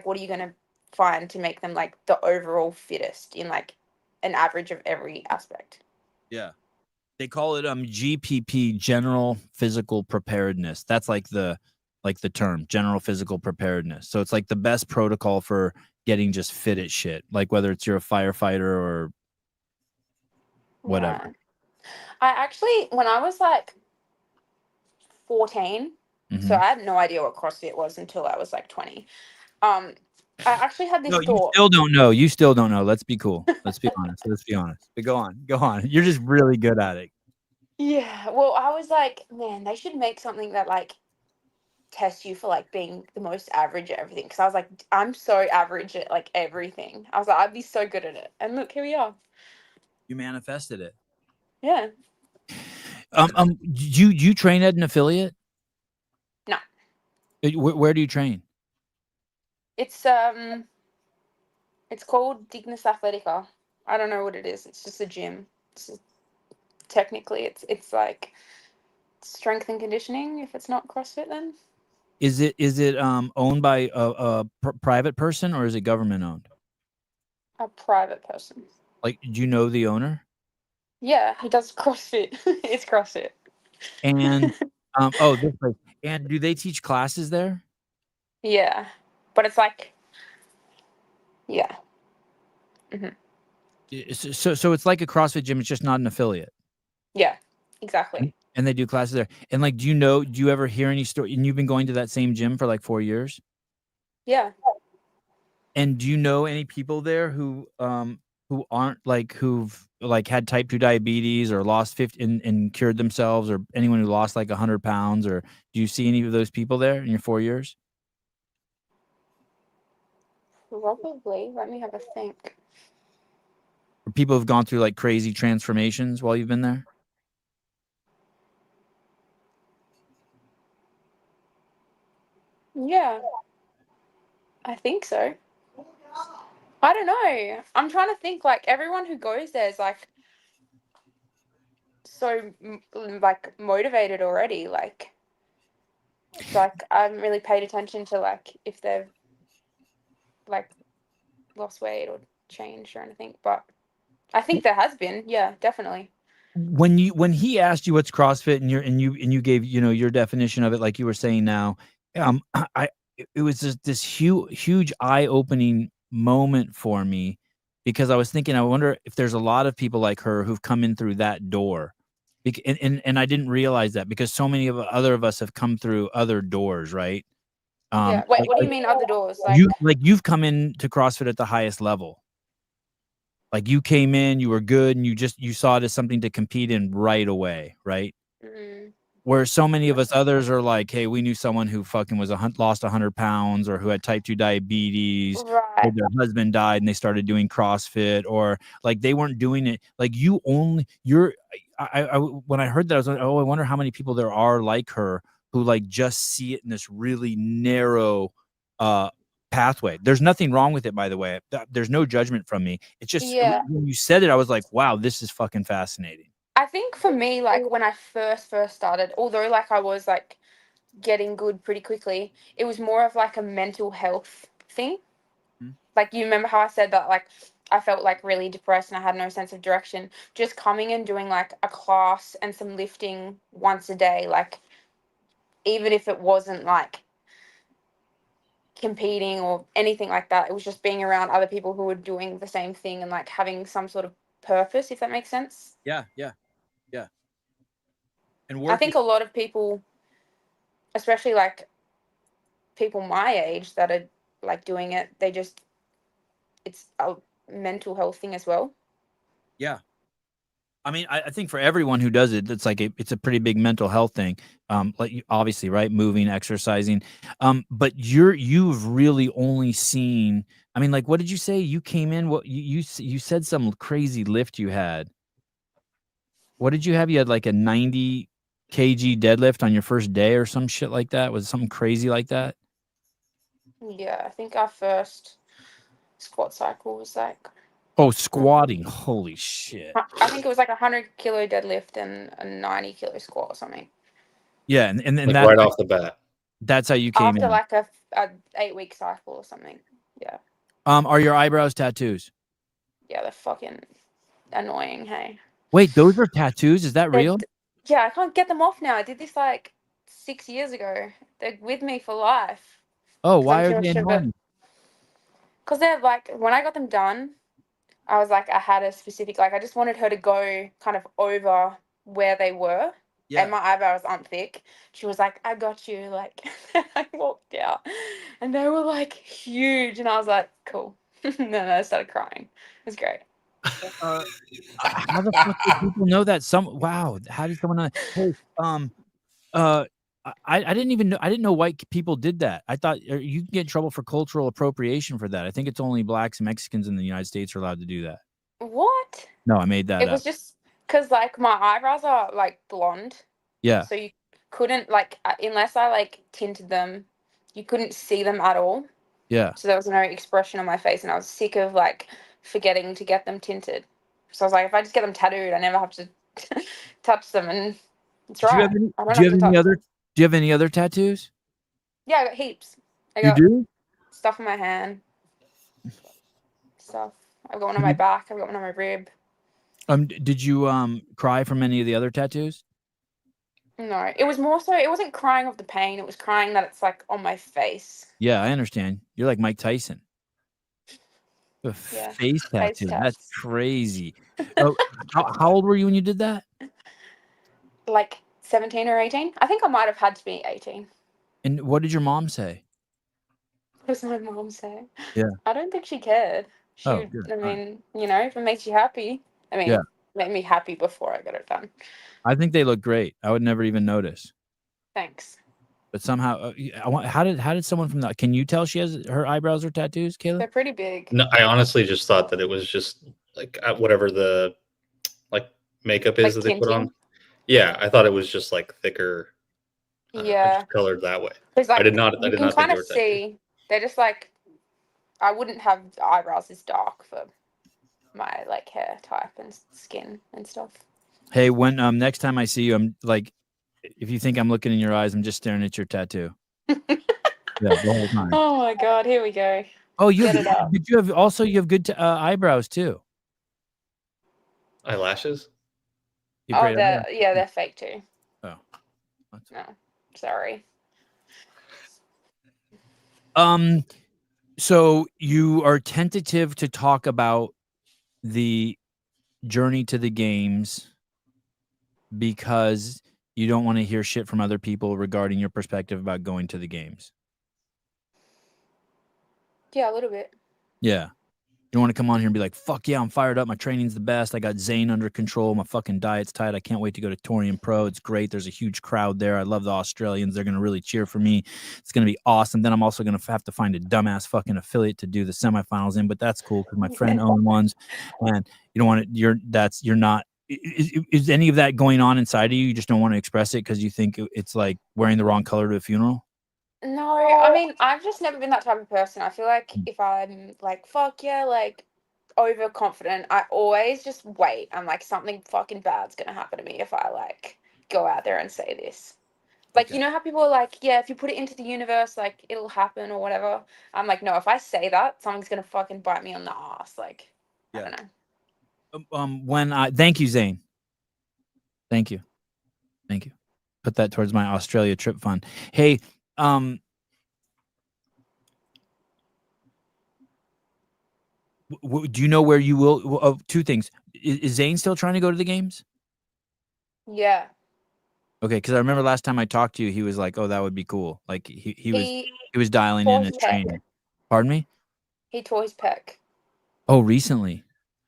what are you gonna find to make them like the overall fittest in like an average of every aspect? Yeah. They call it GPP, general physical preparedness. That's like the term, general physical preparedness. So it's like the best protocol for getting just fit at shit. Like whether it's you're a firefighter or whatever. Right. I actually, when I was like 14, so I had no idea what CrossFit was until I was like 20. I actually had this thought. You still don't know. You still don't know. Let's be cool. Let's be honest. Let's be honest. But go on. You're just really good at it. Yeah. Well, I was like, man, they should make something that like tests you for like being the most average at everything. Because I was like, I'm so average at like everything. I was like, I'd be so good at it. And look, here we are. You manifested it. Yeah. You train at an affiliate? No. Where do you train? It's called Dignus Athletica. I don't know what it is. It's just a gym. Technically, it's like strength and conditioning. If it's not CrossFit, then is it owned by a private person or is it government owned? A private person. Like, do you know the owner? Yeah, he does CrossFit. It's CrossFit. And this place. And do they teach classes there? Yeah, but it's like, yeah. So it's like a CrossFit gym. It's just not an affiliate. Yeah, exactly. And they do classes there. And like, do you ever hear any story? And you've been going to that same gym for like 4 years? Yeah. And do you know any people there who aren't like, who've like had type 2 diabetes or lost 50 and cured themselves, or anyone who lost like 100 pounds, or do you see any of those people there in your 4 years? Probably. Let me have a think. Or people who've gone through like crazy transformations while you've been there? Yeah, I think so. I don't know. I'm trying to think. Like everyone who goes there is like so like motivated already. Like it's like I haven't really paid attention to like if they've like lost weight or changed or anything. But I think there has been. Yeah, definitely. When he asked you what's CrossFit, and you gave, your definition of it, like you were saying now, I it was just this huge eye-opening moment for me, because I was thinking, I wonder if there's a lot of people like her who've come in through that door. And I didn't realize that, because so many of us have come through other doors, right? Yeah. Wait, Like, what do you mean other doors? you've come in to CrossFit at the highest level. Like, you came in, you were good, and you saw it as something to compete in right away, right? Mm, Where so many of us others are like, hey, we knew someone who fucking lost 100 pounds, or who had type 2 diabetes, or right. their husband died and they started doing CrossFit, or like they weren't doing it. Like, when I heard that, I was like, oh, I wonder how many people there are like her, who like just see it in this really narrow pathway. There's nothing wrong with it, by the way. There's no judgment from me. It's just, Yeah. when you said it, I was like, wow, this is fucking fascinating. I think for me, like when I first started, although like I was like getting good pretty quickly, it was more of like a mental health thing. Mhm. Like you remember how I said that like I felt like really depressed and I had no sense of direction. Just coming and doing like a class and some lifting once a day, like even if it wasn't like competing or anything like that, it was just being around other people who were doing the same thing and like having some sort of purpose, if that makes sense. Yeah. And I work is think a lot of people, especially like people my age that are like doing it, it's a mental health thing as well. Yeah. I mean, I think for everyone who does it, it's like it's a pretty big mental health thing. Like, obviously, right? Moving, exercising. But you've really only seen. I mean, like, what did you say? You came in. What you said some crazy lift you had. What did you have? You had like a 90 kg deadlift on your first day, or some shit like that. Was it something crazy like that? Yeah, I think our first squat cycle was like Oh, squatting! Holy shit! I think it was like 100 kilo deadlift and a 90 kilo squat or something. Yeah, and Like that right off the bat. that's how you came After in. like a 8-week cycle or something. Yeah. Are your eyebrows tattoos? Yeah, they're fucking annoying, hey. Wait, those are tattoos? Is that They're real? yeah, I can't get them off now. I did this like 6 years ago. They're with me for life. Oh, Because I'm why are too they much of a annoying? because they're like when I got them done, I was like I had a specific like I just wanted her to go kind of over where they were. Yeah. And my eyebrows aren't thick. She was like, I got you. Like, I walked out and they were like huge. And I was like, cool. And then I started crying. It was great. How the fuck do people know that? Wow, how did someone know? Hey, uh, I didn't even know. I didn't know white people did that. I thought you can get in trouble for cultural appropriation for that. I think it's only blacks and Mexicans in the United States are allowed to do that. What? No, I made that It up. was just because like my eyebrows are like blonde. Yeah, So you couldn't like, unless I like tinted them, you couldn't see them at all. yeah. So there was no expression on my face. And I was sick of like forgetting to get them tinted. So I was like, if I just get them tattooed, I never have to touch them. And it's Do you have right. any? I don't Do you have have to any touch other? them. Do you have any other tattoos? Yeah, I got heaps. I You got do? stuff in my hand, stuff. I've got one on my back. I've got one on my rib. Did you cry from any of the other tattoos? No, it was more so, it wasn't crying of the pain. It was crying that it's like on my face. Yeah, I understand. You're like Mike Tyson. A Yeah. face Face tattoo. That's tats. crazy. Oh, how old were you when you did that? like 17 or 18. I think I might have had to be 18. And what did your mom say? What does my mom say? Yeah. I don't think she cared. Oh, She, good. I All right. mean, you know, if it makes you happy. I mean, Yeah. made me happy before I got it done. I think they look great. I would never even notice. Thanks. But somehow, how did someone from that? Can you tell she has her eyebrows or tattoos, Kayla? They're pretty big. No, I honestly just thought that it was just like whatever the like makeup is Like that they put on. tinting. Yeah, I thought it was just like thicker. Yeah. Just colored that way. Because I like did not. I you did can not think kind they of were tattooed. see they're just like I wouldn't have the eyebrows this dark for my like hair type and skin and stuff. Hey, when next time I see you, I'm like, if you think I'm looking in your eyes, I'm just staring at your tattoo. Yeah, the whole time. Oh my god, here we go. Oh, you Get it up. but you have good eyebrows too. Eyelashes. You have Oh, great eyebrows. they're fake too. Oh. No, sorry. So you are tentative to talk about the journey to the games because you don't want to hear shit from other people regarding your perspective about going to the games. Yeah, a little bit. Yeah. You don't want to come on here and be like, fuck yeah, I'm fired up. My training's the best. I got Zane under control. My fucking diet's tight. I can't wait to go to Torian Pro. It's great. There's a huge crowd there. I love the Australians. They're going to really cheer for me. It's going to be awesome. Then I'm also going to have to find a dumbass fucking affiliate to do the semifinals in, but that's cool because my friend owned ones. And you don't want to, you're not, is any of that going on inside of you? You just don't want to express it because you think it's like wearing the wrong color to a funeral? No, I mean, I've just never been that type of person. I feel like if I'm like, fuck yeah, like overconfident, I always just wait. I'm like, something fucking bad's gonna happen to me if I like go out there and say this. Like, Okay. you know how people are like, yeah, if you put it into the universe, like it'll happen or whatever. I'm like, no, if I say that, something's gonna fucking bite me on the ass. Like, Yeah. I don't know. Thank you, Zane. Thank you. Put that towards my Australia trip fund. Hey, do you know where you will? Two things. Is Zane still trying to go to the games? Yeah. Okay, because I remember last time I talked to you, he was like, "Oh, that would be cool." Like he was dialing tore in his his pec. training. Pardon me? He tore his pec. Oh, recently.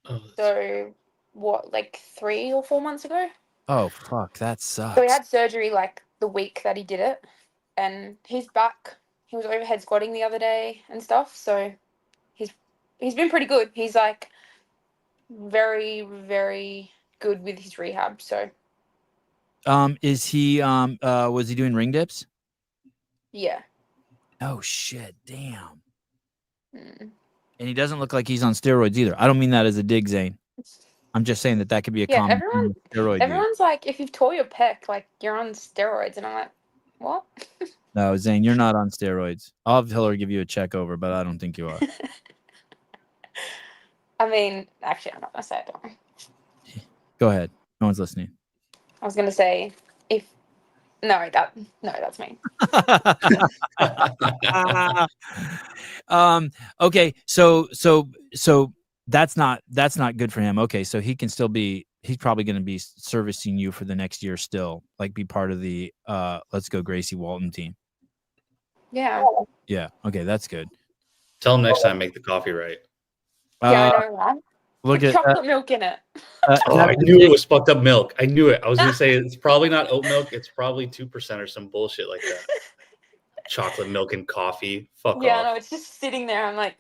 Oh, So what, like 3 or 4 months ago? Oh, fuck, that sucks. So he had surgery like the week that he did it, and he's back. He was overhead squatting the other day and stuff. So he's been pretty good. He's like very, very good with his rehab. So Is he was he doing ring dips? yeah. Oh shit, damn. Mm. And he doesn't look like he's on steroids either. I don't mean that as a dig, Zane. I'm just saying that could be a Yeah, common thing with steroid use. everyone's like, if you've tore your pec, like you're on steroids, and I'm like, what? No, Zane, you're not on steroids. I'll have Hillary give you a check over, but I don't think you are. I mean, actually, I'm not gonna say it. Don't worry. Go ahead. No one's listening. I was gonna say that's me. Okay, so that's not good for him. Okay, so he can still be. He's probably going to be servicing you for the next year still, like be part of the Let's Go Gracie Walton team. Yeah. Yeah. Okay, that's good. Tell him next time, make the coffee right. Yeah, I know, right? Look Put at chocolate milk in it. Oh, I knew it was fucked up milk. I knew it. I was gonna say it's probably not oat milk. It's probably 2% or some bullshit like that. Chocolate milk and coffee. Fuck Yeah, off. no, it's just sitting there. I'm like,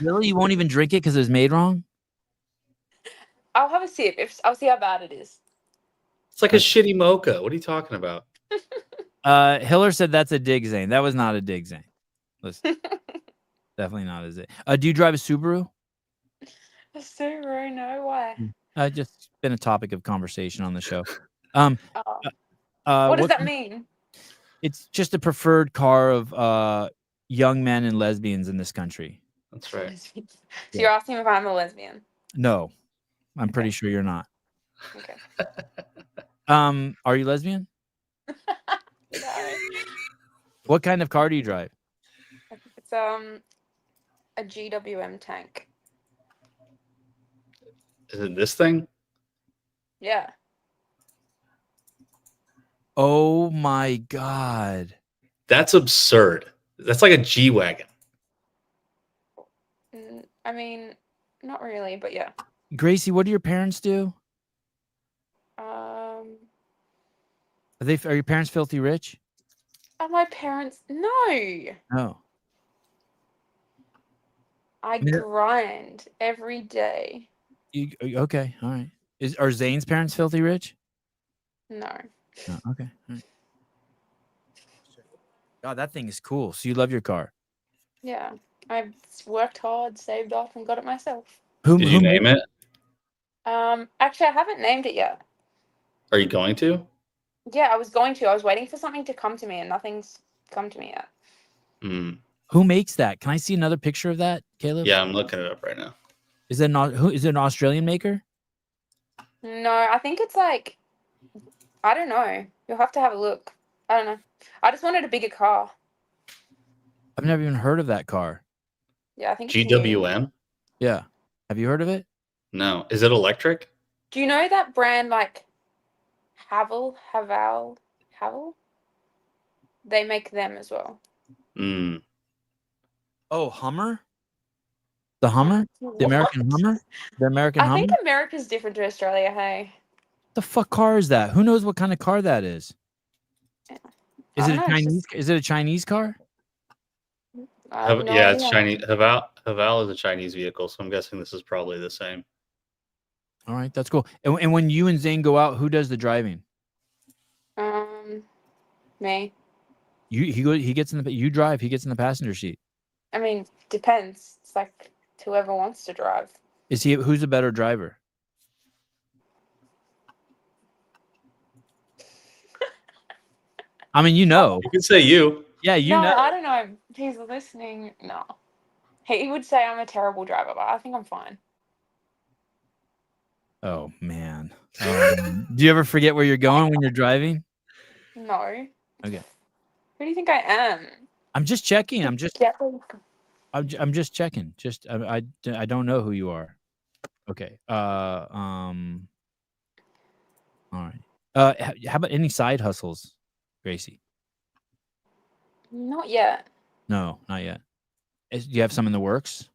really, you won't even drink it because it was made wrong. I'll have a sip. I'll see how bad it is. It's like a shitty mocha. What are you talking about? Hiller said that's a dig, Zane. That was not a dig, Zane. Listen, definitely not a dig. Do you drive a Subaru? A Subaru, no way. Just been a topic of conversation on the show. What does that mean? It's just a preferred car of young men and lesbians in this country. That's right. So you're asking if I'm a lesbian? No, I'm pretty sure you're not. Okay. Are you lesbian? No. What kind of car do you drive? It's a GWM tank. Is it this thing? Yeah. Oh my God. That's absurd. That's like a G-Wagon. I mean, not really, but yeah. Gracie, what do your parents do? Are Are your parents filthy rich? my parents? No. No. I mean, grind every day. Okay, all right. Are Zane's parents filthy rich? No. No. Okay. All right. God, that thing is cool. So you love your car. Yeah. I've worked hard, saved up, and got it myself. Did you name it? Actually, I haven't named it yet. Are you going to? Yeah, I was going to. I was waiting for something to come to me, and nothing's come to me yet. Who makes that? Can I see another picture of that, Caleb? Yeah, I'm looking it up right now. Is it not? Who is it? An Australian maker? No, I think it's like, I don't know. You'll have to have a look. I don't know. I just wanted a bigger car. I've never even heard of that car. Yeah, I think it's new. GWM? Yeah. Have you heard of it? No. Is it electric? Do you know that brand like Havel? They make them as well. Oh, Hummer? The Hummer? The American Hummer? The American Hummer? I think America's different to Australia, hey. The fuck car is that? Who knows what kind of car that is? Is it a Chinese? Is it a Chinese car? Yeah, it's Chinese. Haval is a Chinese vehicle, so I'm guessing this is probably the same. All right, that's cool. And when you and Zane go out, who does the driving? Me. He gets in the you drive. He gets in the passenger seat. I mean, depends. It's like whoever wants to drive. Who's a better driver? I mean, you know. You can say you. Yeah, you know. I don't know. If he's listening. No. He would say I'm a terrible driver, but I think I'm fine. Oh, man. Do you ever forget where you're going when you're driving? No. Okay. Who do you think I am? I'm just checking. I'm just checking. I don't know who you are. Okay. All right. How about any side hustles, Gracie? Not yet. No, not yet. Do you have some in the works?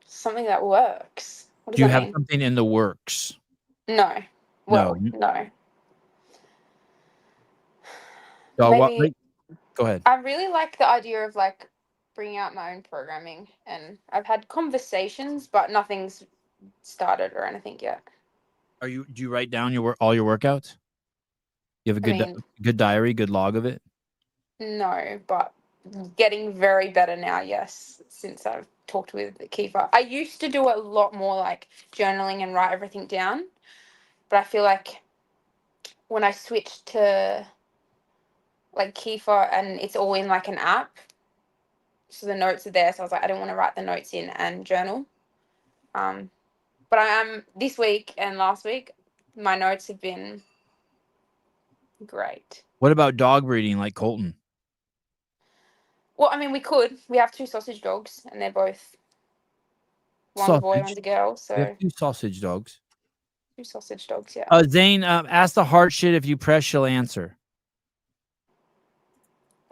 Something that works. What does Do you that have mean? something in the works? No. Well, no. Maybe, go ahead. I really like the idea of like bringing out my own programming, and I've had conversations, but nothing's started or anything yet. Do you write down all your workouts? You have a good diary, good log of it? No, but getting very better now, yes, since I've talked with Kiefer. I used to do a lot more like journaling and write everything down, but I feel like when I switched to like Kiefer and it's all in like an app, so the notes are there, so I was like, I don't want to write the notes in and journal. But I am this week and last week, my notes have been great. What about dog breeding like Colton? Well, I mean, we have 2 sausage dogs, and they're both one's a boy, one's a girl. So we have 2 sausage dogs. 2 sausage dogs, yeah. Zane, ask the hard shit. If you press, she'll answer.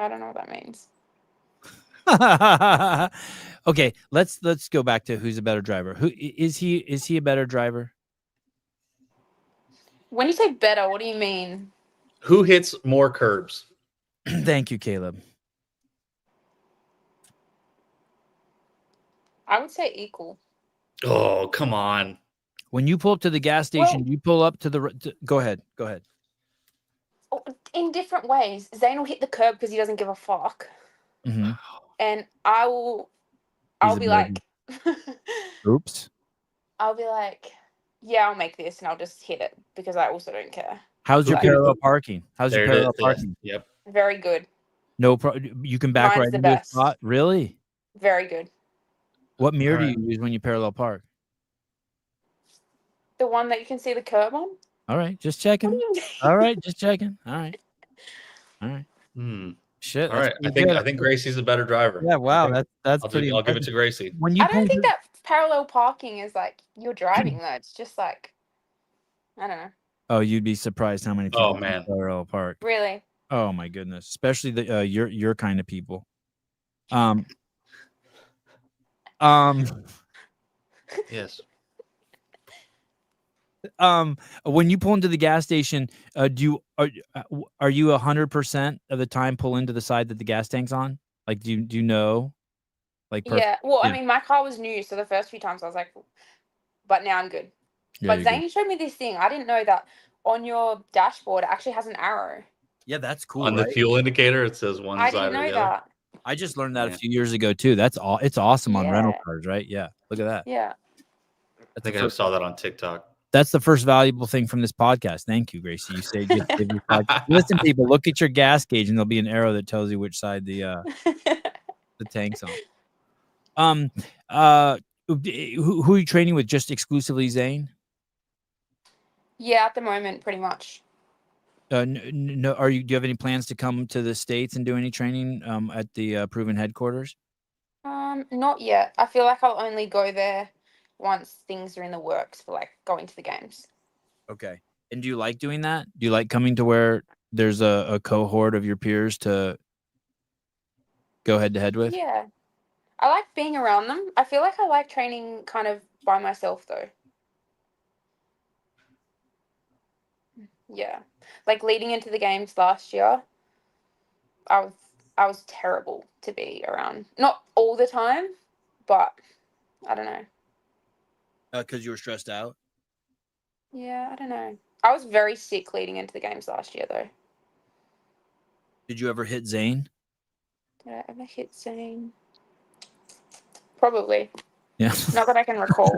I don't know what that means. Okay, let's go back to who's a better driver. Who is he? Is he a better driver? When you say better, what do you mean? Who hits more curbs? Thank you, Caleb. I would say equal. Oh, come on. When you pull up to the gas station, you pull up to the... Go ahead. In different ways. Zane will hit the curb because he doesn't give a fuck. Mm-hmm. And I'll be like... Oops. I'll be like, yeah, I'll make this, and I'll just hit it because I also don't care. How's your parallel parking? Yep. Very good. No problem. You can back right into the spot? Really? Very good. What mirror do you use when you parallel park? The one that you can see the curb on? All right, just checking. All right, just checking. All right. Shit. All right. I think Gracie's a better driver. Yeah, wow. That's pretty I'll give it to Gracie. I don't think that parallel parking is like you're driving though. It's just like, I don't know. Oh, you'd be surprised how many people Oh come man. to Colorado Park. Really? Oh my goodness, especially the your kind of people. Yes. When you pull into the gas station, are you 100% of the time pull into the side that the gas tank's on? Like, do you know? Like, Yeah. Well, Yeah. I mean, my car was new, so the first few times I was like, but now I'm good. Yeah, But you're good. Zane showed me this thing. I didn't know that on your dashboard it actually has an arrow. Yeah, that's cool. On the fuel indicator, it says one I side didn't or know the other. that. I just learned that a Yeah. few years ago too. That's all. It's awesome on rental Yeah. cars, right? Yeah, look at that. Yeah. I That's think the I first, saw that on TikTok. that's the first valuable thing from this podcast. Thank you, Gracie. You say just give your listen, people, look at your gas gauge, and there'll be an arrow that tells you which side the tank's on. Who are you training with? Just exclusively Zane? Yeah, at the moment, pretty much. No, do you have any plans to come to the States and do any training at the Proven headquarters? Not yet. I feel like I'll only go there once things are in the works for like going to the games. Okay. And do you like doing that? Do you like coming to where there's a cohort of your peers to go head to head with? Yeah. I like being around them. I feel like I like training kind of by myself though. Yeah. Like leading into the games last year, I was terrible to be around. Not all the time, but I don't know. Because you were stressed out? Yeah, I don't know. I was very sick leading into the games last year though. Did you ever hit Zane? Did I ever hit Zane? Probably. Yeah. Not that I can recall.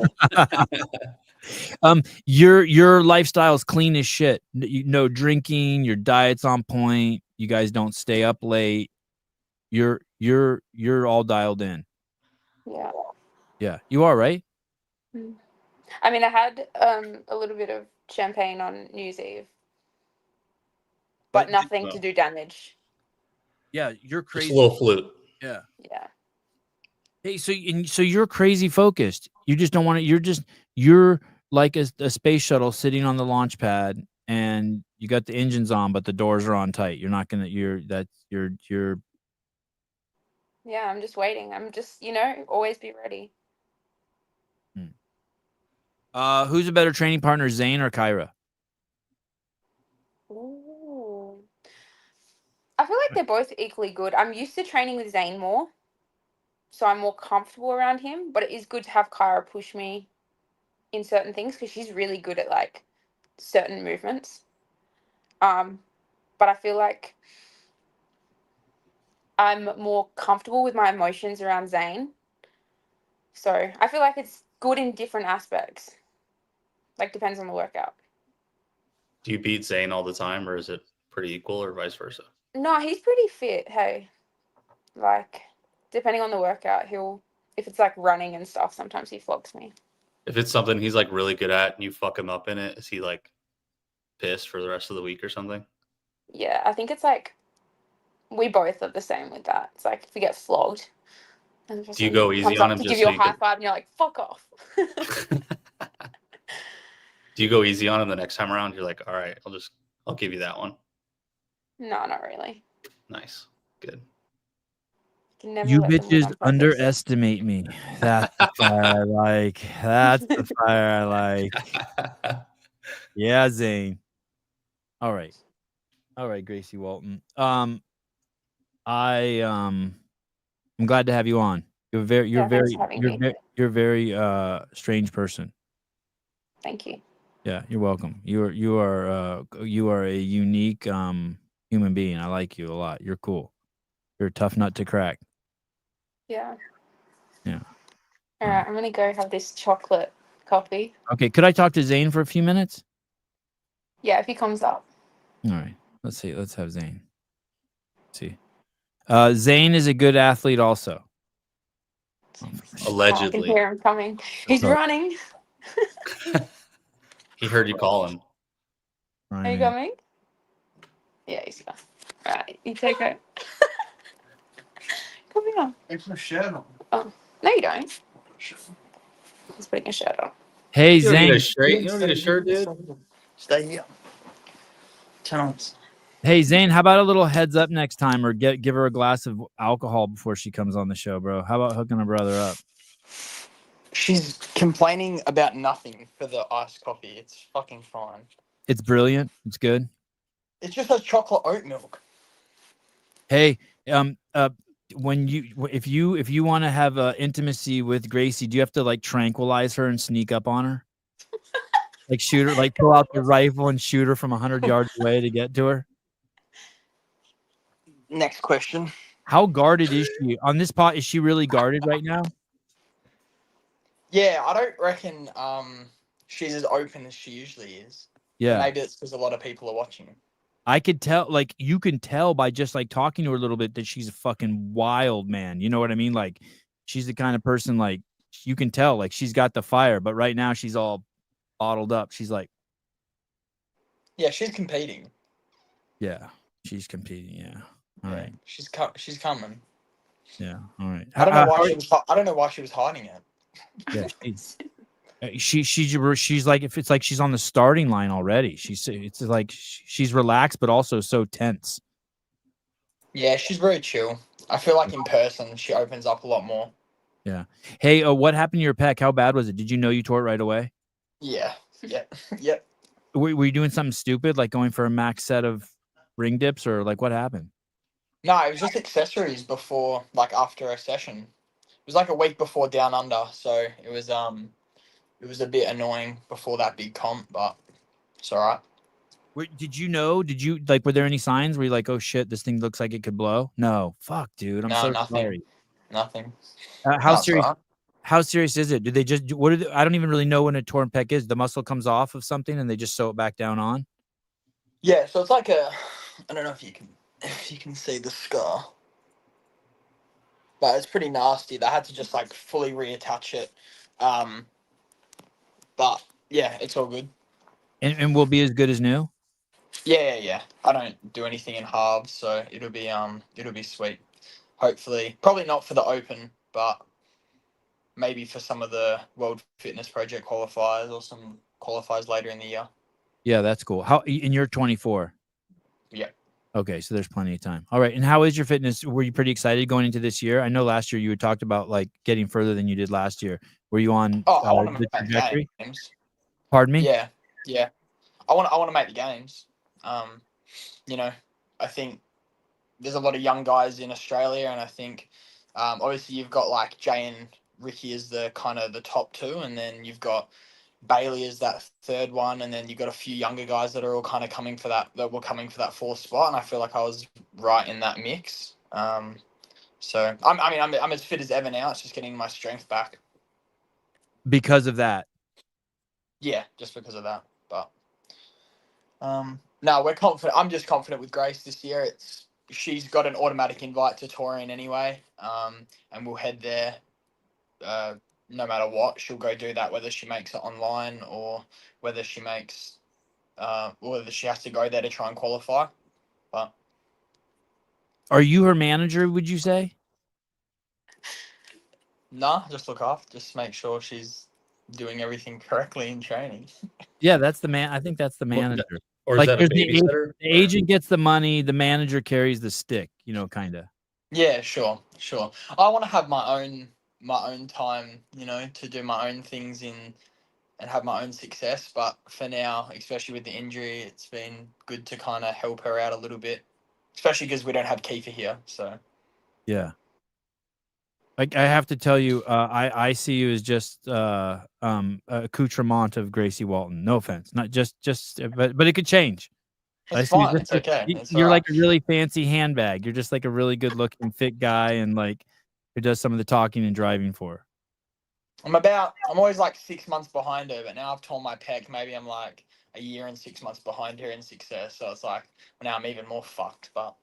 Your lifestyle is clean as shit. No drinking, your diet's on point. You guys don't stay up late. You're all dialed in. Yeah. Yeah, you are, right? I mean, I had a little bit of champagne on New Year's Eve, but nothing to do damage. Yeah, you're Just crazy. a little flute. Yeah. Yeah. Hey, so you're crazy focused. You just don't want to. You're like a space shuttle sitting on the launch pad, and you got the engines on, but the doors are on tight. You're not gonna. You're. Yeah, I'm just waiting. I'm just, always be ready. Who's a better training partner, Zane or Kyra? Ooh. I feel like they're both equally good. I'm used to training with Zane more, so I'm more comfortable around him, but it is good to have Kyra push me in certain things because she's really good at like certain movements. But I feel like I'm more comfortable with my emotions around Zane. So I feel like it's good in different aspects. Like depends on the workout. Do you beat Zane all the time, or is it pretty equal, or vice versa? No, he's pretty fit. Hey, like depending on the workout, if it's like running and stuff, sometimes he flogs me. If it's something he's like really good at and you fuck him up in it, is he like pissed for the rest of the week or something? Yeah, I think it's like we both are the same with that. It's like if we get flogged, and Do you go easy on him to just give so you a you high can... five, and you're like, "Fuck off." Do you go easy on him the next time around? You're like, all right, I'll give you that one. No, not really. Nice. Good. You bitches underestimate me. That's the fire I like. That's the fire I like. Yeah, Zane. All right, Gracie Walton. I'm glad to have you on. You're very strange person. Thank you. Yeah, you're welcome. You are a unique human being. I like you a lot. You're cool. You're a tough nut to crack. Yeah. Yeah. All right, I'm gonna go have this chocolate coffee. Okay, could I talk to Zane for a few minutes? Yeah, if he comes up. All right. Let's see. Let's have Zane. Let's see. Zane is a good athlete also. Allegedly. I can hear him coming. He's running. He heard you call him. Are you coming? Yeah, he's gone. All right, you take it. Come here. It's my shirt on. Oh, no, you don't. He's putting a shirt on. Hey, You don't Zane. need a shirt, dude. Stay here. channels. Hey Zane, how about a little heads up next time, or give her a glass of alcohol before she comes on the show, bro? How about hooking her brother up? She's complaining about nothing for the iced coffee. It's fucking fine. It's brilliant. It's good. It just has chocolate oat milk. Hey, when if you want to have intimacy with Gracie, do you have to like tranquilize her and sneak up on her? Like shoot her, like pull out the rifle and shoot her from 100 yards away to get to her? Next question. How guarded is she on this pot? Is she really guarded right now? Yeah, I don't reckon she's as open as she usually is. Yeah. Maybe it's because a lot of people are watching. I could tell, like, you can tell by just like talking to her a little bit that she's a fucking wild, man. You know what I mean? Like, she's the kind of person, like, you can tell, like, she's got the fire, but right now she's all bottled up. She's like, Yeah, she's competing. yeah, she's competing. Yeah. All right. She's coming. Yeah. All right. I don't know why she was. I don't know why she was hiding it. Yeah. She's like, if it's like she's on the starting line already. It's like she's relaxed, but also so tense. Yeah, she's very chill. I feel like in person she opens up a lot more. Yeah. Hey, what happened to your pec? How bad was it? Did you know you tore it right away? Yeah. Yep. Were you doing something stupid, like going for a max set of ring dips, or like what happened? No, it was just accessories before, like after a session. It was like a week before Down Under, so it was a bit annoying before that big comp, but it's all right. Did you know? Did you like? Were there any signs where you're like, "Oh shit, this thing looks like it could blow"? No, fuck, dude. I'm so nothing. sorry. Nothing. How serious? Right. How serious is it? Do they just? I don't even really know when a torn pec is. The muscle comes off of something and they just sew it back down on. Yeah, so it's like I don't know if you can see the scar, but it's pretty nasty. They had to just like fully reattach it. But yeah, it's all good. And will be as good as new. Yeah. I don't do anything in halves, so it'll be sweet. Hopefully, probably not for the Open, but maybe for some of the World Fitness Project qualifiers or some qualifiers later in the year. Yeah, that's cool. And you're 24. Yeah. Okay, so there's plenty of time. All right, and how is your fitness? Were you pretty excited going into this year? I know last year you had talked about like getting further than you did last year. Were you on I want to the make trajectory? games. Pardon me? Yeah. I want to make the games. I think there's a lot of young guys in Australia, and I think obviously you've got like Jay and Ricky as the kind of the top two, and then you've got Bailey as that third one, and then you've got a few younger guys that are all kind of coming for that fourth spot, and I feel like I was right in that mix. So I'm as fit as ever now. It's just getting my strength back. Because of that. Yeah, just because of that. But no, we're confident. I'm just confident with Grace this year. She's got an automatic invite to Taurine anyway, and we'll head there. No matter what, she'll go do that, whether she makes it online or whether she makes, whether she has to go there to try and qualify. But are you her manager? Would you say? Nah, just look after. Just make sure she's doing everything correctly in training. Yeah, that's the man. I think that's the manager. Or like is that a babysitter? The agent gets the money, the manager carries the stick, kind of. Yeah, sure. I want to have my own time, to do my own things and have my own success. But for now, especially with the injury, it's been good to kind of help her out a little bit, especially because we don't have Kiefer here. So yeah. Like I have to tell you, I see you as just accoutrement of Gracie Walton. No offense, not just, but it could change. It's fine. It's okay. You're like a really fancy handbag. You're just like a really good looking, fit guy, and like who does some of the talking and driving for her. I'm always like 6 months behind her, but now I've torn my pec. Maybe I'm like a year and 6 months behind her in success. So it's like now I'm even more fucked. But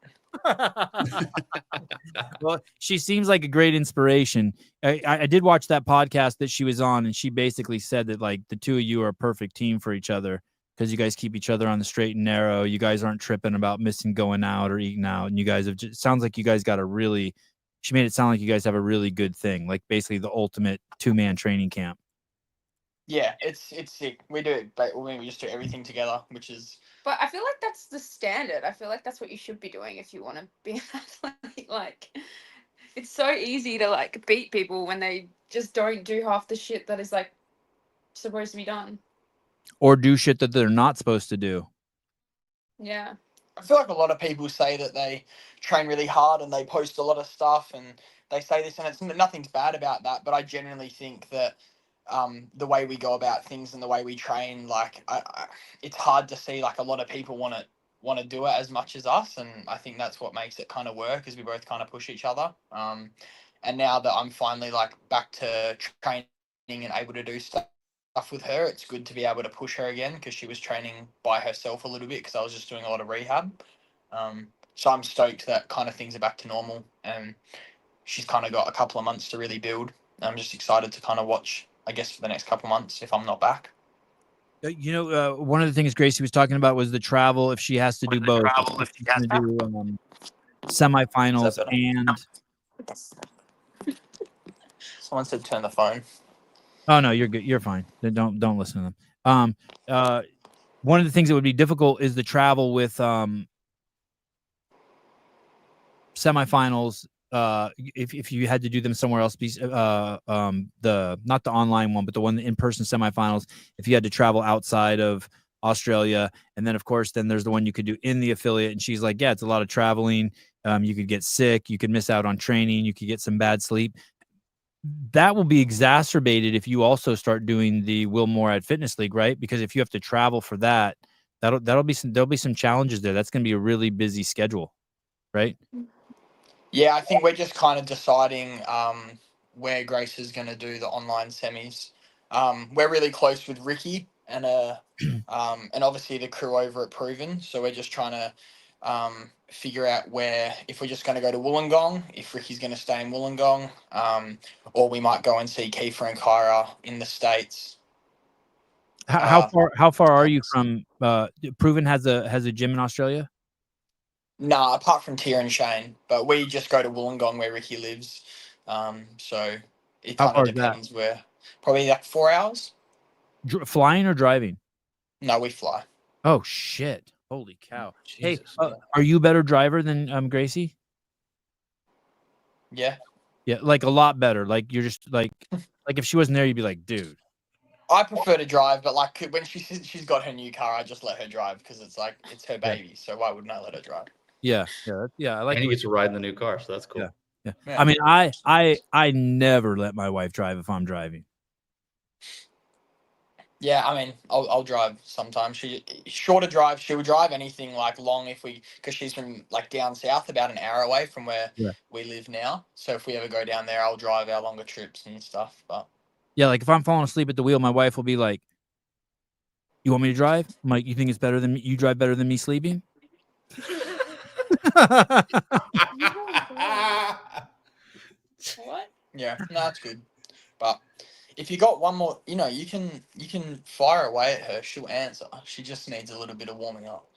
well, she seems like a great inspiration. I did watch that podcast that she was on, and she basically said that like the two of you are a perfect team for each other because you guys keep each other on the straight and narrow. You guys aren't tripping about missing going out or eating out, and you guys have sounds like you guys got a really. She made it sound like you guys have a really good thing, like basically the ultimate 2-man training camp. Yeah, it's sick. We do it, but we just do everything together, which is But I feel like that's the standard. I feel like that's what you should be doing if you want to be an athlete. Like, it's so easy to like beat people when they just don't do half the shit that is like supposed to be done. Or do shit that they're not supposed to do. Yeah. I feel like a lot of people say that they train really hard and they post a lot of stuff and they say this, and it's nothing's bad about that. But I genuinely think that the way we go about things and the way we train, like it's hard to see like a lot of people want to do it as much as us, and I think that's what makes it kind of work, is we both kind of push each other. And now that I'm finally like back to training and able to do stuff with her, it's good to be able to push her again, because she was training by herself a little bit because I was just doing a lot of rehab. So I'm stoked that kind of things are back to normal, and she's kind of got a couple of months to really build. I'm just excited to kind of watch, I guess, for the next couple of months if I'm not back. One of the things Gracie was talking about was the travel. If she has to do both, if she's going to do semifinals and Someone said turn the phone. oh no, you're good. You're fine. Then don't listen to them. One of the things that would be difficult is the travel with semifinals. If you had to do them somewhere else, the not the online one, but the one in person semifinals. If you had to travel outside of Australia, and then of course, then there's the one you could do in the affiliate. And she's like, yeah, it's a lot of traveling. You could get sick. You could miss out on training. You could get some bad sleep. That will be exacerbated if you also start doing the Will Morad Fitness League, right? Because if you have to travel for that, there'll be some challenges there. That's going to be a really busy schedule, right? Yeah, I think we're just kind of deciding where Grace is going to do the online semis. We're really close with Ricky and obviously the crew over at Proven. So we're just trying to figure out where, if we're just going to go to Wollongong, if Ricky's going to stay in Wollongong, or we might go and see Kiefer and Kyra in the States. How far are you from Proven has a gym in Australia? Nah, apart from Tia and Shane, but we just go to Wollongong where Ricky lives. So it How kind far of is that? depends where. Probably like 4 hours. Flying or driving? No, we fly. Oh shit! Holy cow! Jesus. Hey, are you a better driver than Gracie? Yeah. Yeah, like a lot better. Like you're just like if she wasn't there, you'd be like, dude. I prefer to drive, but like when she's got her new car, I just let her drive because it's like it's her baby. So why wouldn't I let her drive? Yeah. I like. And you get to ride in the new car, so that's cool. Yeah. Yeah. I mean, I never let my wife drive if I'm driving. Yeah, I mean, I'll drive sometimes. She shorter drive. She would drive anything like long because she's from like down south, about an hour away from where we live now. So if we ever go down there, I'll drive our longer trips and stuff. But yeah, like if I'm falling asleep at the wheel, my wife will be like, "You want me to drive?" I'm like, "You think it's better than me? You drive better than me sleeping?" What? yeah, no, that's good. But if you got one more, you can fire away at her. She'll answer. She just needs a little bit of warming up.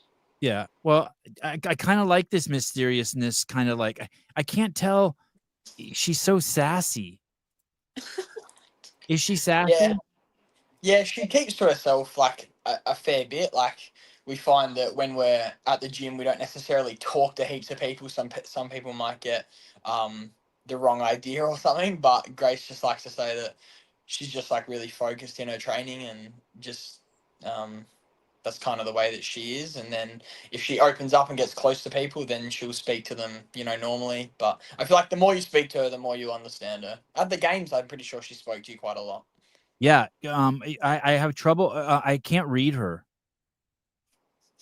Yeah. Well, I kind of like this mysteriousness. Kind of like I can't tell. She's so sassy. Is she sassy? Yeah, she keeps to herself like a fair bit. Like we find that when we're at the gym, we don't necessarily talk to heaps of people. Some people might get the wrong idea or something, but Grace just likes to say that she's just like really focused in her training, and just that's kind of the way that she is. And then if she opens up and gets close to people, then she'll speak to them, normally. But I feel like the more you speak to her, the more you understand her. At the games, I'm pretty sure she spoke to you quite a lot. Yeah. I have trouble. I can't read her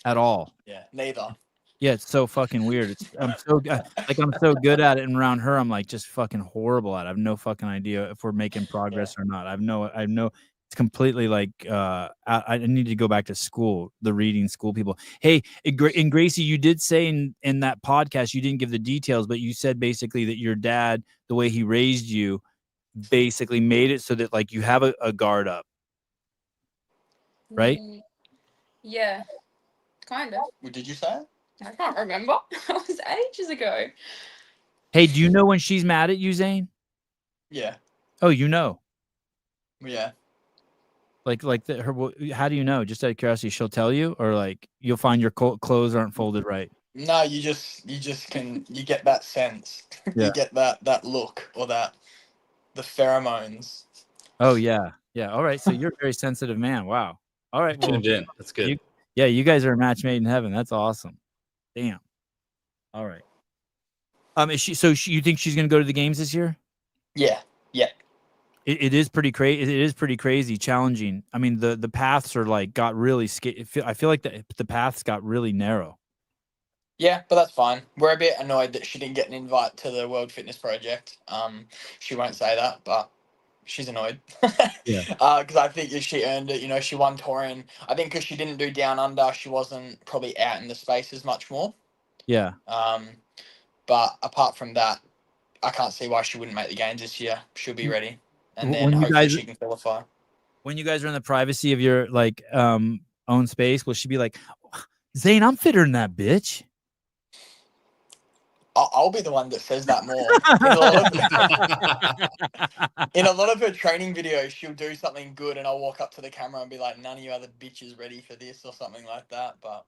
at all. Yeah, neither. Yeah, it's so fucking weird. I'm so good at it, and around her, I'm like just fucking horrible at it. I have no fucking idea if we're making progress or not. I have no. It's completely like I need to go back to school, the reading school people. Hey, and Gracie, you did say in that podcast, you didn't give the details, but you said basically that your dad, the way he raised you, basically made it so that like you have a guard up, right? Yeah, kind of. What did you say? I can't remember. That was ages ago. Hey, do you know when she's mad at you, Zane? Yeah. Oh, you know. Yeah. How do you know? Just out of curiosity, she'll tell you, or like you'll find your clothes aren't folded right. No, you get that sense. Yeah. You get that look or the pheromones. Oh yeah. All right. So you're a very sensitive man. Wow. All right. Well, Tuned in. That's good. you guys are a match made in heaven. That's awesome. Damn. All right. You think she's gonna go to the games this year? Yeah. It is pretty crazy. It is pretty crazy, challenging. I mean, the paths are like got really I feel like the paths got really narrow. Yeah, but that's fine. We're a bit annoyed that she didn't get an invite to the World Fitness Project. She won't say that, but she's annoyed. Yeah. Because I think if she earned it, she won touring. I think because she didn't do down under, she wasn't probably out in the spaces much more. Yeah. But apart from that, I can't see why she wouldn't make the games this year. She'll be ready, and then hopefully she can qualify. When you guys are in the privacy of your own space, will she be like, Zane, I'm fitter than that bitch? I'll be the one that says that more. In a lot of her training videos, she'll do something good, and I'll walk up to the camera and be like, "None of you other bitches ready for this," or something like that. But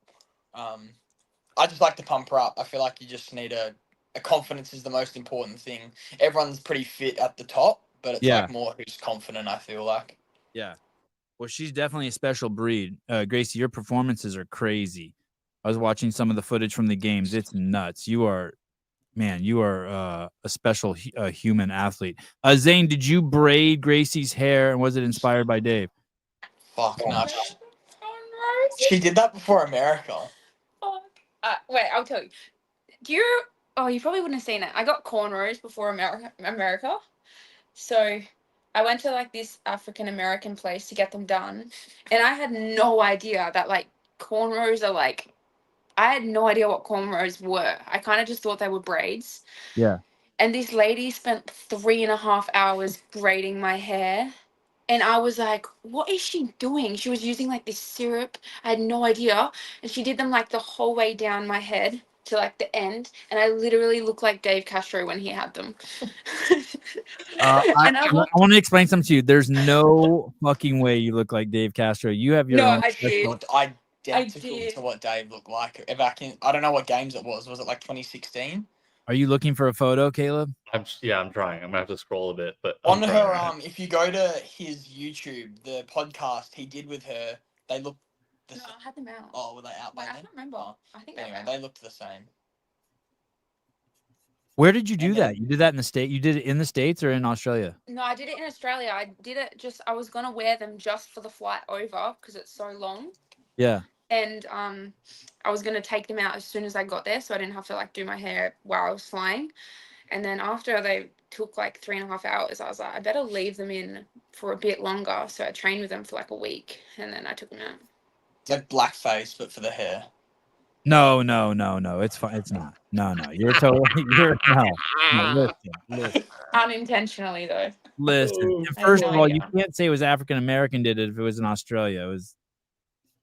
I just like to pump her up. I feel like you just need a confidence is the most important thing. Everyone's pretty fit at the top, but it's like more who's confident. I feel like. Yeah. Well, she's definitely a special breed. Gracie, your performances are crazy. I was watching some of the footage from the games. It's nuts. You are a special human athlete. Zane, did you braid Gracie's hair, and was it inspired by Dave? Fuck no. She did that before America. Wait, I'll tell you. You probably wouldn't have seen it. I got cornrows before America. So I went to like this African American place to get them done. And I had no idea that like cornrows are like, I had no idea what cornrows were. I kind of just thought they were braids. Yeah. And this lady spent 3.5 hours braiding my hair. And I was like, what is she doing? She was using like this syrup. I had no idea. And she did them like the whole way down my head to like the end. And I literally looked like Dave Castro when he had them. I want to explain something to you. There's no fucking way you look like Dave Castro. You have your own. I did. Identical to what Dave looked like. I don't know what games it was. Was it like 2016? Are you looking for a photo, Caleb? I'm trying. I'm gonna have to scroll a bit, but on her if you go to his YouTube, the podcast he did with her, they look. No, I had them out. Oh, were they out by then? I don't remember. I think anyway, they looked the same. Where did you do that? You did that in the state. You did it in the States or in Australia? No, I did it in Australia. I did it I was gonna wear them just for the flight over because it's so long. Yeah. And I was going to take them out as soon as I got there so I didn't have to like do my hair while I was flying. And then after they took like 3.5 hours, I was like, I better leave them in for a bit longer. So I trained with them for like a week and then I took them out. It's like blackface, but for the hair. No. It's fine. It's not. No. Listen. Unintentionally though. Listen. First of all, you can't say it was African American did it if it was in Australia. It was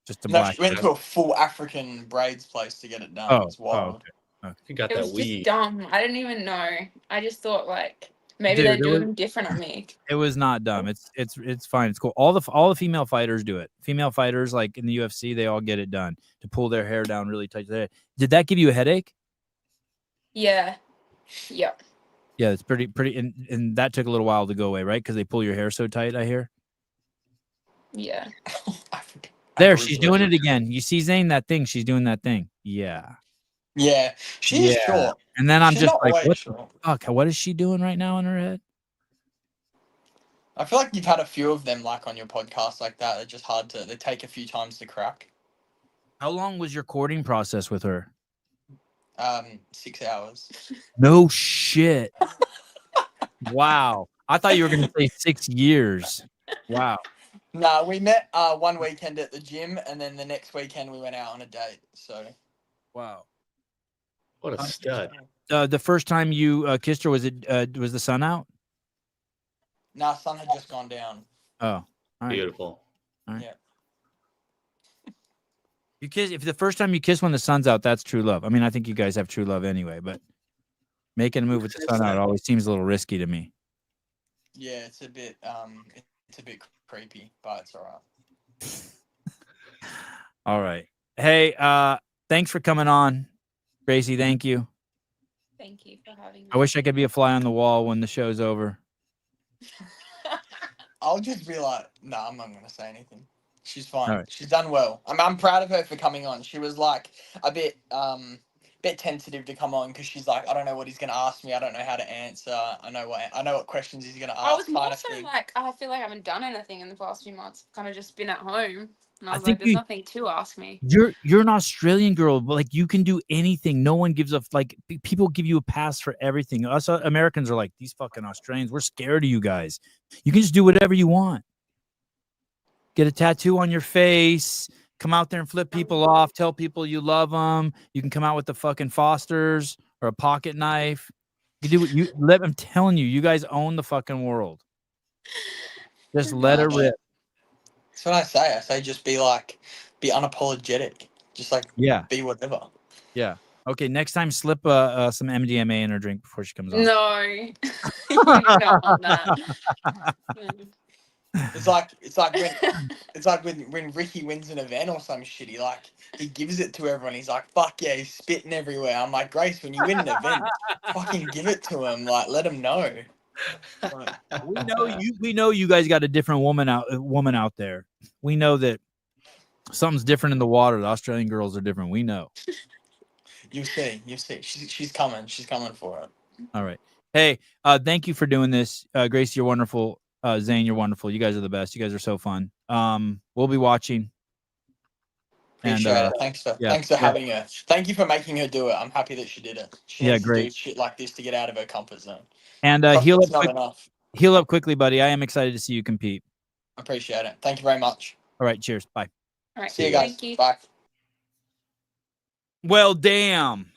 just a black. She went to a full African braids place to get it done. It's wild. Okay. You got it that was weed. Just dumb. I didn't even know. I just thought like maybe they do them different on me. It was not dumb. It's fine. It's cool. All the female fighters do it. Female fighters like in the UFC, they all get it done to pull their hair down really tight. Did that give you a headache? Yeah. Yep. Yeah, it's pretty and that took a little while to go away, right? Because they pull your hair so tight, I hear. Yeah. There, she's doing it again. You see, Zane, that thing? She's doing that thing. Yeah. Yeah, she's short. And then I'm she's just like, what short. the fuck? What is she doing right now in her head? I feel like you've had a few of them like on your podcast like that. They're just hard to. They take a few times to crack. How long was your courting process with her? 6 hours. No shit. Wow. I thought you were going to say 6 years. Wow. Nah, we met one weekend at the gym, and then the next weekend we went out on a date. So, wow, what a stud! The first time you kissed her, was the sun out? Nah, sun had just gone down. Oh, all right. Beautiful. All right. Yeah. You kiss if the first time you kiss when the sun's out, that's true love. I mean, I think you guys have true love anyway, but making a move with the sun out always seems a little risky to me. Yeah, it's a bit it's a bit creepy, but it's all right. All right. Hey, thanks for coming on, Gracie. Thank you. Thank you for having me. I wish I could be a fly on the wall when the show's over. I'll just be like, no, I'm not going to say anything. She's fine. All right. She's done well. I'm proud of her for coming on. She was like a bit tentative to come on because she's like, I don't know what he's going to ask me. I don't know how to answer. I know what questions he's going to ask. I was more kind of so thing. like, I feel like I haven't done anything in the past few months. Kind of just been at home. And I was think like, there's nothing to ask me. You're an Australian girl, but like you can do anything. No one gives a like. People give you a pass for everything. Us Americans are like these fucking Australians. We're scared of you guys. You can just do whatever you want. Get a tattoo on your face. Come out there and flip people off. Tell people you love them. You can come out with the fucking Fosters or a pocket knife. You do what you let. I'm telling you, you guys own the fucking world. Just let it rip. That's what I say. I say just be unapologetic. Just like be whatever. Yeah. Okay. Next time, slip some MDMA in her drink before she comes on. No, you do not want that. It's like when Ricky wins an event or some shit, he gives it to everyone. He's like, fuck yeah, he's spitting everywhere. I'm like, Grace, when you win an event, fucking give it to him. Like, let him know. We know you guys got a different woman out there. We know that something's different in the water. The Australian girls are different. We know. You see. She's coming. She's coming for it. All right. Hey, thank you for doing this. Gracie, you're wonderful. Zane, you're wonderful. You guys are the best. You guys are so fun. We'll be watching. Appreciate it. Thanks for having her. Thank you for making her do it. I'm happy that she did it. She needs to do shit like this to get out of her comfort zone. And heal up quickly, buddy. I am excited to see you compete. Appreciate it. Thank you very much. All right. Cheers. Bye. All right. See you guys. Thank you. Bye. Well, damn.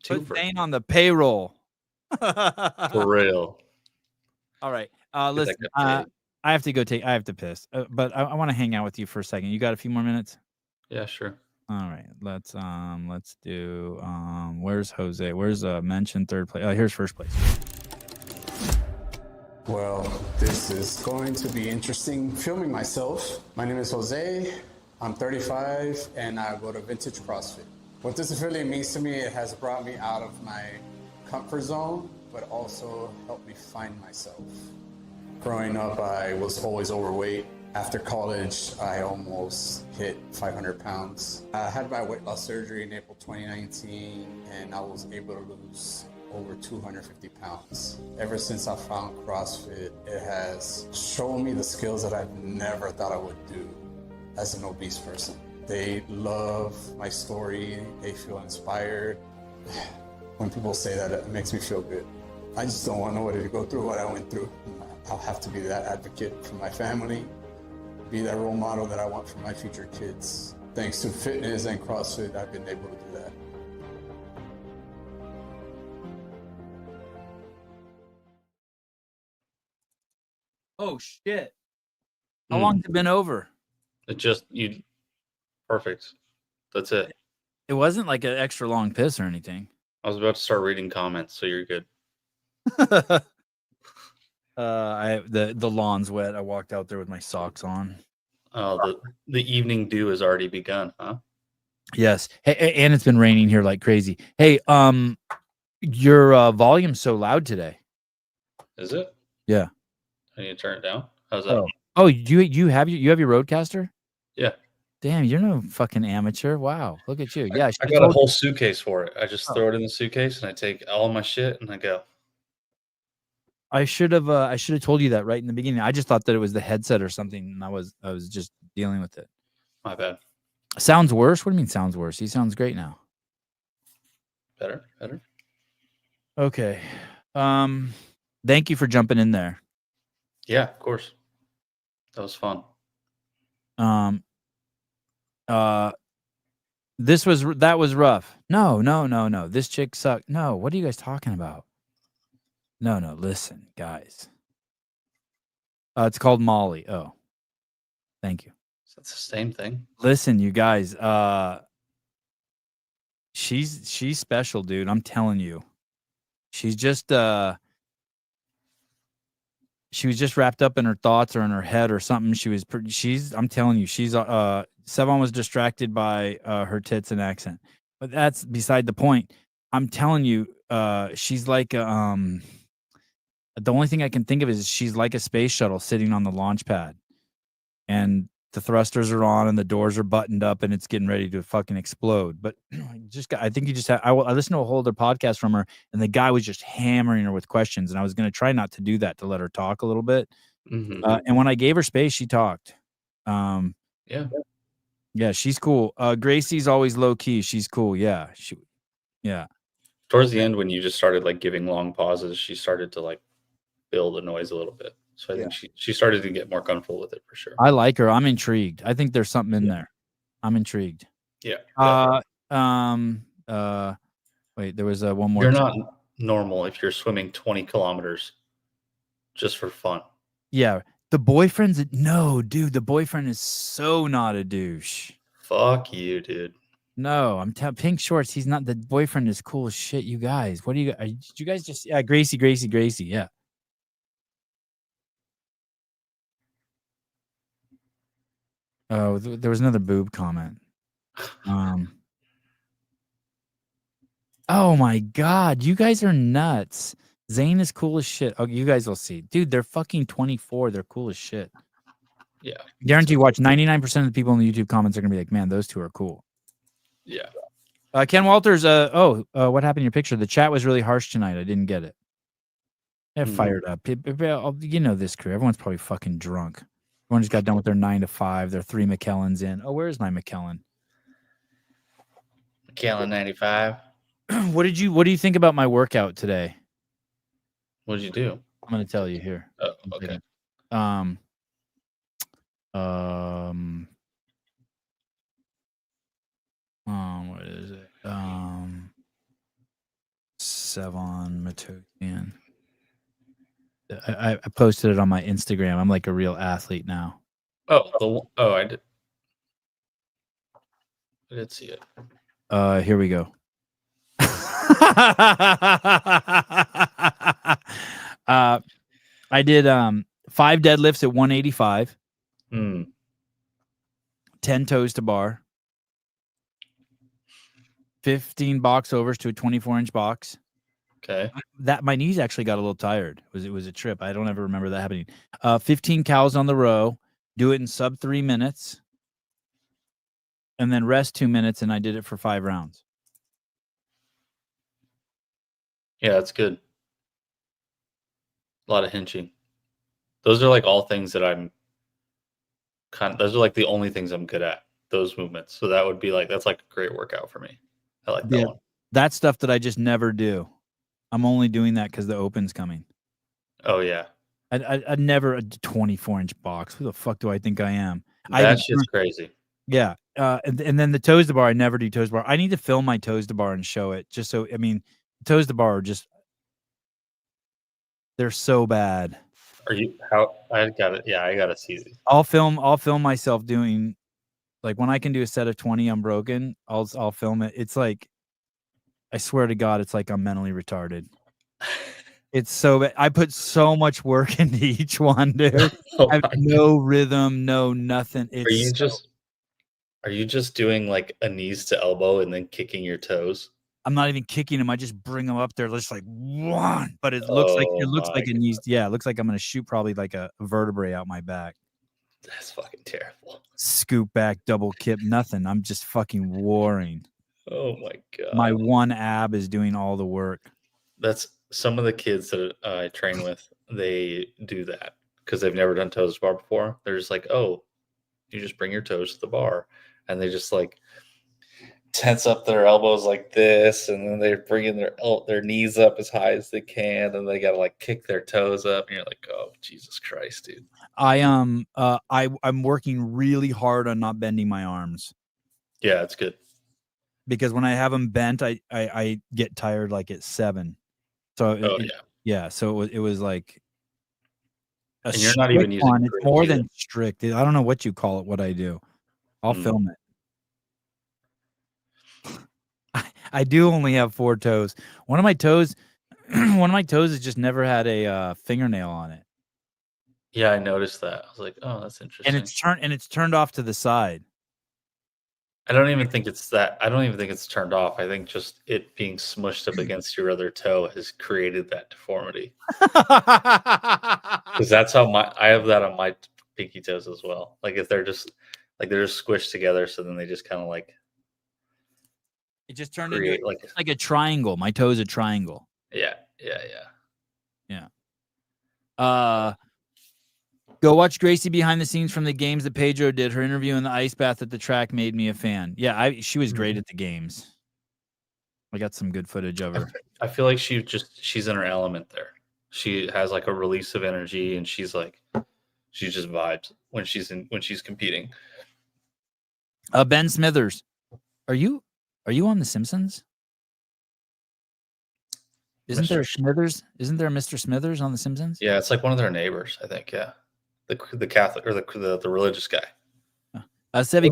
Put Zane on the payroll. For real. All right. Listen, I have to go I have to piss, but I want to hang out with you for a second. You got a few more minutes? Yeah, sure. All right. Let's do, where's Jose? Where's mentioned third place? Here's first place. Well, this is going to be interesting filming myself. My name is Jose. I'm 35 and I go to Vintage CrossFit. What this affiliate means to me, it has brought me out of my comfort zone, but also helped me find myself. Growing up, I was always overweight. After college, I almost hit 500 pounds. I had my weight loss surgery in April 2019, and I was able to lose over 250 pounds. Ever since I found CrossFit, it has shown me the skills that I've never thought I would do as an obese person. They love my story. They feel inspired. When people say that, it makes me feel good. I just don't want nobody to go through what I went through. I'll have to be that advocate for my family, be that role model that I want for my future kids. Thanks to fitness and CrossFit, I've been able to do that. Oh, shit. How long has it been over? Perfect. That's it. It wasn't like an extra long piss or anything. I was about to start reading comments, so you're good. The lawn's wet. I walked out there with my socks on. Oh, the evening dew has already begun, huh? Yes. Hey, and it's been raining here like crazy. Hey, your volume's so loud today. Is it? Yeah. I need to turn it down. How's that? Oh, you have your Roadcaster? Yeah. Damn, you're no fucking amateur. Wow, look at you. Yeah, I got a whole suitcase for it. I just throw it in the suitcase and I take all my shit and I go. I should have told you that right in the beginning. I just thought that it was the headset or something, and I was just dealing with it. My bad. Sounds worse? What do you mean sounds worse? He sounds great now. Better. Okay. Thank you for jumping in there. Yeah, of course. That was fun. That was rough. No. This chick sucked. No, what are you guys talking about? No, listen, guys. It's called Molly. Oh. Thank you. That's the same thing. Listen, you guys, she's special, dude. I'm telling you. She's just she was just wrapped up in her thoughts or in her head or something. I'm telling you, Sevon was distracted by her tits and accent. But that's beside the point. I'm telling you, she's like the only thing I can think of is she's like a space shuttle sitting on the launch pad. And the thrusters are on and the doors are buttoned up and it's getting ready to fucking explode. But I think you just have, I listened to a whole other podcast from her and the guy was just hammering her with questions. And I was going to try not to do that, to let her talk a little bit. And when I gave her space, she talked. Yeah, she's cool. Gracie's always low key. She's cool. Yeah. Towards the end, when you just started like giving long pauses, she started to like build the noise a little bit. So I think she started to get more comfortable with it for sure. I like her. I'm intrigued. I think there's something in there. I'm intrigued. Yeah. Wait, there was one more. You're not normal if you're swimming 20 kilometers just for fun. Yeah. The boyfriend's no, dude. The boyfriend is so not a douche. Fuck you, dude. No, I'm pink shorts. He's not. The boyfriend is cool as shit. You guys, what do you? Did you guys just? Yeah, Gracie. Yeah. Oh, there was another boob comment. Oh my god, you guys are nuts. Zane is cool as shit. Oh, you guys will see, dude. They're fucking 24. They're cool as shit. Yeah, guarantee. Watch 99% of the people in the YouTube comments are gonna be like, "Man, those two are cool." Yeah. Ken Walters. What happened to your picture? The chat was really harsh tonight. I didn't get it. They're fired up. You know this crew. Everyone's probably fucking drunk. Everyone just got done with their 9 to 5. Their 3 McKellens in. Oh, where's my McKellen? McKellen 95. What do you think about my workout today? What did you do? I'm gonna tell you here. Oh, okay. What is it? Sevon Matokian. I posted it on my Instagram. I'm like a real athlete now. I did see it. Here we go. I did 5 deadlifts at 185. 10 toes to bar. 15 box overs to a 24-inch box. Okay. That my knees actually got a little tired. It was a trip. I don't ever remember that happening. 15 cows on the row. Do it in sub 3 minutes. And then rest 2 minutes, and I did it for 5 rounds. Yeah, that's good. A lot of hinching. Those are like all things that those are like the only things I'm good at, those movements. So that would be like, that's like a great workout for me. I like that one. That's stuff that I just never do. I'm only doing that because the Open's coming. Oh, yeah. I'd never a 24-inch box. Who the fuck do I think I am? That shit's crazy. Yeah. And then the toes to bar, I never do toes to bar. I need to film my toes to bar and show it. Just so, I mean, toes to bar are just, they're so bad. I got it. Yeah, I got to see these. I'll film myself doing, like, when I can do a set of 20 unbroken, I'll film it. It's like, I swear to God, it's like I'm mentally retarded. It's so bad. I put so much work into each one, dude. I have no rhythm, no nothing. Are you just doing like a knees to elbow and then kicking your toes? I'm not even kicking them. I just bring them up there, just like one. But it looks like a knees. Yeah, it looks like I'm gonna shoot probably like a vertebrae out my back. That's fucking terrible. Scoop back, double kip, nothing. I'm just fucking warring. Oh my God. My one ab is doing all the work. That's some of the kids that I train with. They do that because they've never done toes to bar before. They're just like, oh, you just bring your toes to the bar, and they just like tense up their elbows like this, and then they're bringing their knees up as high as they can, and they gotta like kick their toes up, and you're like, oh, Jesus Christ, dude. I'm working really hard on not bending my arms. Yeah, that's good. Because when I have them bent, I get tired like at 7. So so it was like and you're not even using one. It's more than strict. I don't know what you call it. What I do, I'll film it. I do only have 4 toes. One of my toes has just never had a fingernail on it. Yeah, I noticed that. I was like, oh, that's interesting. and it's turned off to the side. I don't even think it's that. I don't even think it's turned off. I think just it being smushed up against your other toe has created that deformity. Because that's how I have that on my pinky toes as well. Like if they're just squished together, so then they just kind of like It just turned create into like a triangle. My toe's a triangle. yeah. Go watch Gracie behind the scenes from the games that Pedro did. Her interview in the ice bath at the track made me a fan. Yeah, she was great at the games. I got some good footage of her. I feel like she's in her element there. She has like a release of energy, and she just vibes when she's competing. Ben Smithers, are you on The Simpsons? Isn't there a Mr. Smithers on The Simpsons? Yeah, it's like one of their neighbors, I think. Yeah, the Catholic or the religious guy. Sevi,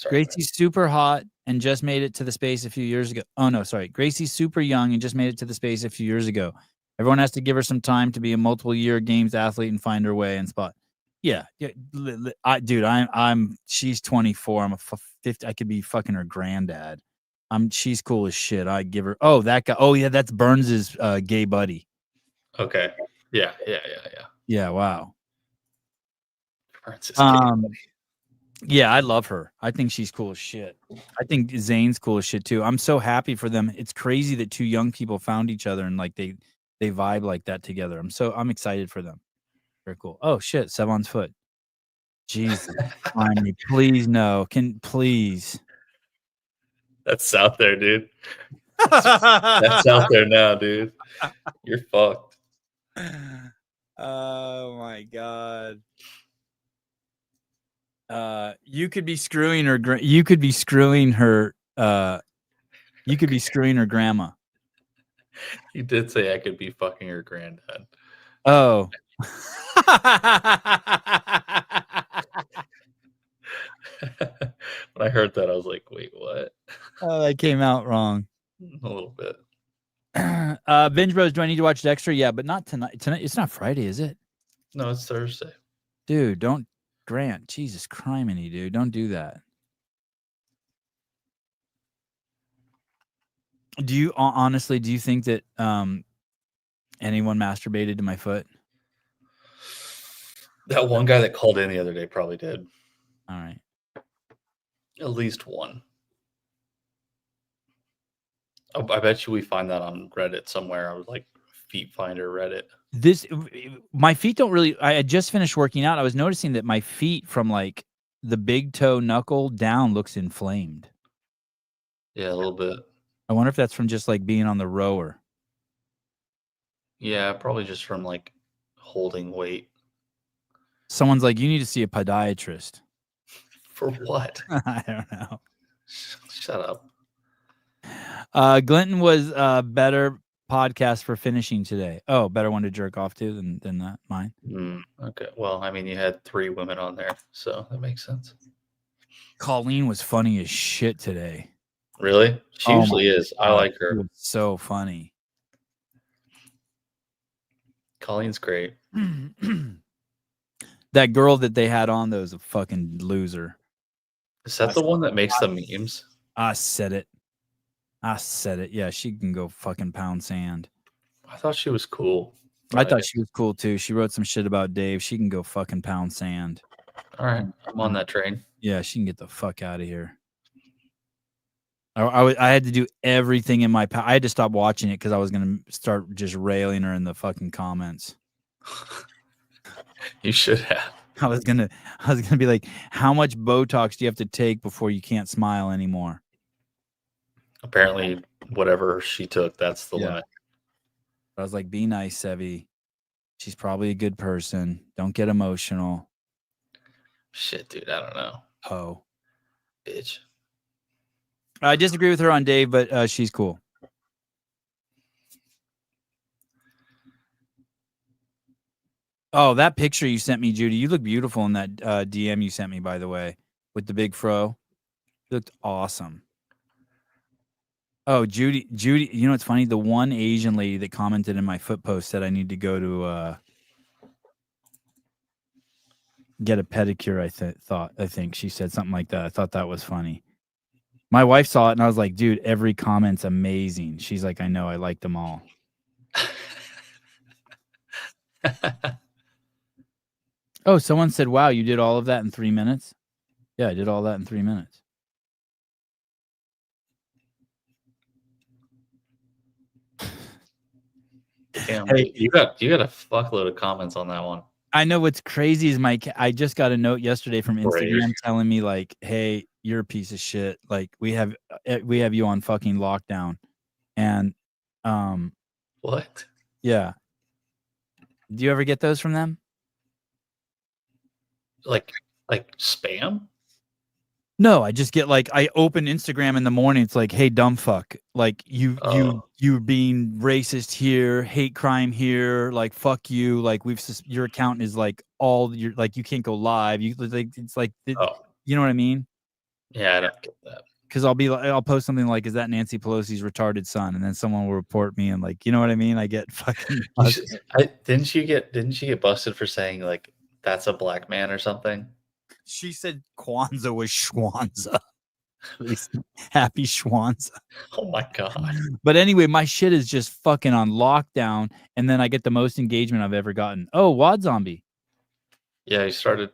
Gracie's super hot and just made it to the space a few years ago. Oh no, sorry. Gracie's super young and just made it to the space a few years ago. Everyone has to give her some time to be a multiple-year games athlete and find her way and spot. Yeah, she's 24. I'm 50. I could be fucking her granddad. She's cool as shit. I give her. Oh, that guy. Oh yeah, that's Burns's gay buddy. Okay. Yeah. Yeah. Wow. Burns's gay buddy. Yeah, I love her. I think she's cool as shit. I think Zane's cool as shit too. I'm so happy for them. It's crazy that two young people found each other and like they vibe like that together. I'm excited for them. Very cool. Oh shit, Sevon's foot. Jesus, finally, please no. Please. That's out there, dude. That's out there now, dude. You're fucked. Oh my god. You could be screwing her. You could be screwing her. You could be screwing her grandma. You did say I could be fucking her granddad. Oh. When I heard that, I was like, wait, what? Oh, that came out wrong. A little bit. Binge Bros, do I need to watch Dexter? Yeah, but not tonight. Tonight, it's not Friday, is it? No, it's Thursday. Dude, don't. Grant, Jesus criminy, dude. Don't do that. Do you honestly, do you think that anyone masturbated to my foot? That one guy that called in the other day probably did. All right. At least one. Oh, I bet you we find that on Reddit somewhere. I was like Feet Finder Reddit. My feet don't really. I had just finished working out. I was noticing that my feet from like the big toe knuckle down looks inflamed. Yeah, a little bit. I wonder if that's from just like being on the rower. Yeah, probably just from like holding weight. Someone's like, you need to see a podiatrist. For what? I don't know. Shut up. Glinton was better podcast for finishing today. Oh, better one to jerk off to than that mine. Okay. Well, I mean, you had 3 women on there, so that makes sense. Colleen was funny as shit today. Really? She usually is. I like her. She was so funny. Colleen's great. That girl that they had on though is a fucking loser. Is that the one that makes the memes? I said it. Yeah, she can go fucking pound sand. I thought she was cool. I thought she was cool too. She wrote some shit about Dave. She can go fucking pound sand. All right, I'm on that train. Yeah, she can get the fuck out of here. I had to do everything in my power. I had to stop watching it because I was gonna start just railing her in the fucking comments. You should have. I was gonna be like, how much Botox do you have to take before you can't smile anymore? Apparently, whatever she took, that's the limit. I was like, be nice, Sevi. She's probably a good person. Don't get emotional. Shit, dude, I don't know. Oh, bitch. I disagree with her on Dave, but she's cool. Oh, that picture you sent me, Judy. You look beautiful in that DM you sent me, by the way, with the big fro. You looked awesome. Oh, Judy, you know what's funny? The one Asian lady that commented in my foot post said I need to go to get a pedicure. I think she said something like that. I thought that was funny. My wife saw it and I was like, dude, every comment's amazing. She's like, I know, I like them all. Oh, someone said, wow, you did all of that in 3 minutes? Yeah, I did all that in 3 minutes. Damn, Hey. you got a fuckload of comments on that one. I know what's crazy is I just got a note yesterday from Instagram Great. telling me like, hey, you're a piece of shit. Like we have you on fucking lockdown. And What? yeah. Do you ever get those from them? Like spam? No, I just get like I open Instagram in the morning. It's like, hey, dumb fuck, like you being racist here, hate crime here, like fuck you, like your account is like all your like you can't go live. You like it's like you know what I mean? Yeah, I don't get that. Because I'll post something like, is that Nancy Pelosi's retarded son? And then someone will report me and like, you know what I mean? I get fucking. Didn't she get busted for saying like that's a black man or something? She said Kwanzaa was Schwanza. Happy Schwanza. Oh my god. But anyway, my shit is just fucking on lockdown, and then I get the most engagement I've ever gotten. Oh, Wad Zombie. Yeah, he started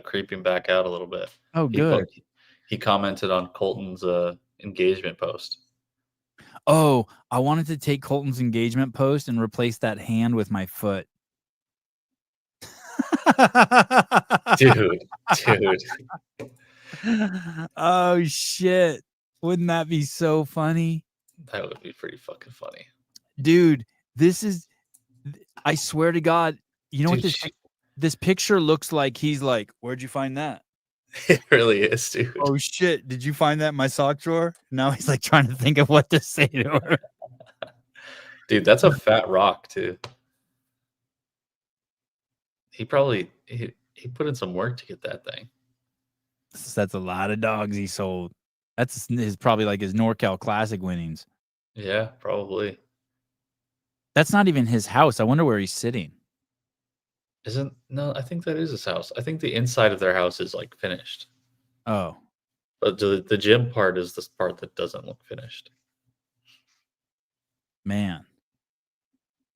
creeping back out a little bit. Oh, good. He commented on Colton's engagement post. Oh, I wanted to take Colton's engagement post and replace that hand with my foot. Dude. Oh shit. Wouldn't that be so funny? That would be pretty fucking funny. Dude, I swear to God, you know what this picture looks like? He's like, where'd you find that? It really is, dude. Oh shit, did you find that in my sock drawer? Now he's like trying to think of what to say to her. Dude, that's a fat rock too. He probably he put in some work to get that thing. That's a lot of dogs he sold. That's probably like his NorCal Classic winnings. Yeah, probably. That's not even his house. I wonder where he's sitting. No, I think that is his house. I think the inside of their house is like finished. Oh. But the gym part is this part that doesn't look finished. Man.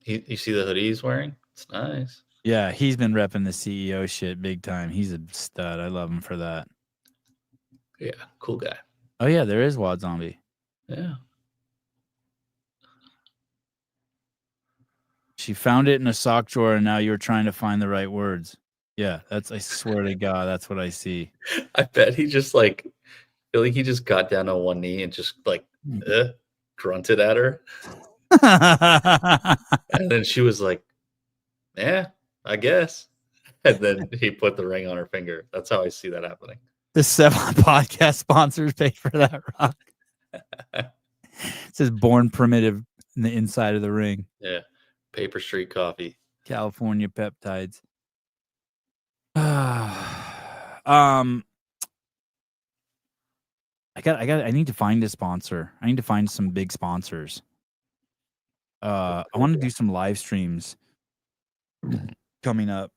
You see the hoodie he's wearing? It's nice. Yeah, he's been repping the CEO shit big time. He's a stud. I love him for that. Yeah, cool guy. Oh yeah, there is Wad Zombie. Yeah. She found it in a sock drawer, and now you're trying to find the right words. Yeah, I swear to God, that's what I see. I bet he just like, I feel like he just got down on one knee and just like grunted at her. And then she was like, yeah, I guess. And then he put the ring on her finger. That's how I see that happening. The 7 podcast sponsors pay for that rock. It says Born Primitive in the inside of the ring. Yeah. Paper Street Coffee. California Peptides. I need to find a sponsor. I need to find some big sponsors. I want to do some live streams coming up.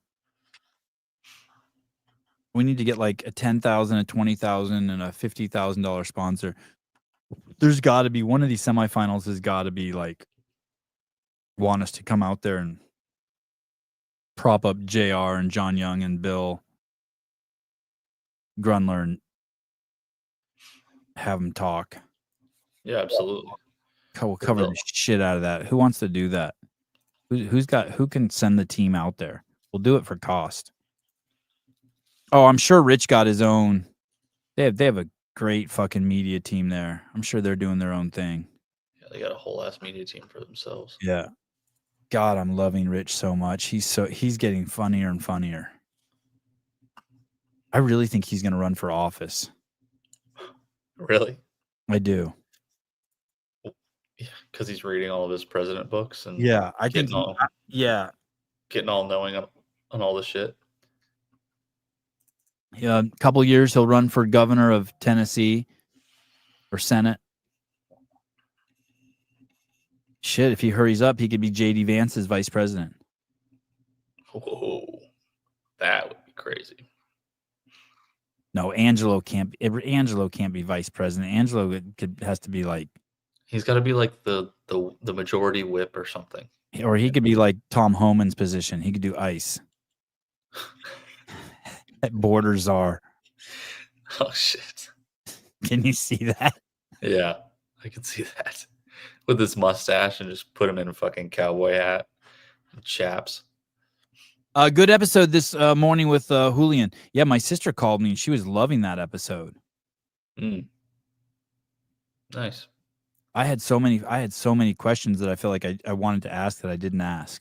We need to get like a $10,000, a $20,000, and a $50,000 sponsor. There's got to be one of these semifinals. Has got to be like want us to come out there and prop up JR and John Young and Bill Grunler and have them talk. Yeah, absolutely. We'll cover the shit out of that. Who wants to do that? Who can send the team out there? We'll do it for cost. Oh, I'm sure Rich got his own. They have a great fucking media team there. I'm sure they're doing their own thing. Yeah, they got a whole ass media team for themselves. Yeah. God, I'm loving Rich so much. He's getting funnier and funnier. I really think he's going to run for office. Really? I do. Yeah, because he's reading all of his president books and I think getting all knowing on all this shit. Yeah, a couple years he'll run for governor of Tennessee or Senate. Shit, if he hurries up, he could be JD Vance's vice president. Whoa, that would be crazy. No, Angelo can't be vice president. Angelo has to be like, He's got to be like the majority whip or something. or he could be like Tom Homan's position. He could do ice. At border czar. Oh shit! Can you see that? Yeah, I can see that with his mustache and just put him in a fucking cowboy hat and chaps. Good episode this morning with Julian. Yeah, my sister called me and she was loving that episode. Nice. I had so many questions that I feel like I wanted to ask that I didn't ask.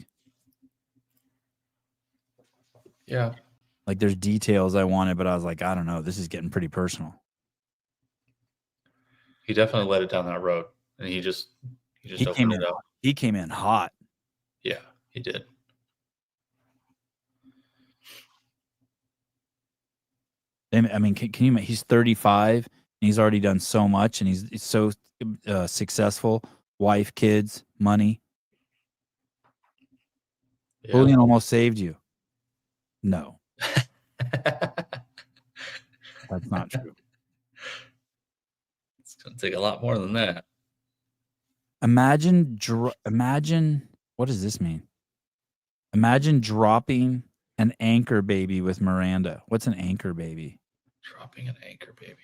Yeah. Like there's details I wanted, but I was like, I don't know. This is getting pretty personal. He definitely led it down that road, and he just opened it up. He came in hot. Yeah, he did. I mean, can you? He's 35 and he's already done so much, and he's so successful. Wife, kids, money. Yeah. Julian almost saved you. No, that's not true. It's gonna take a lot more than that. Imagine. What does this mean? Imagine dropping an anchor baby with Miranda. What's an anchor baby? Dropping an anchor baby.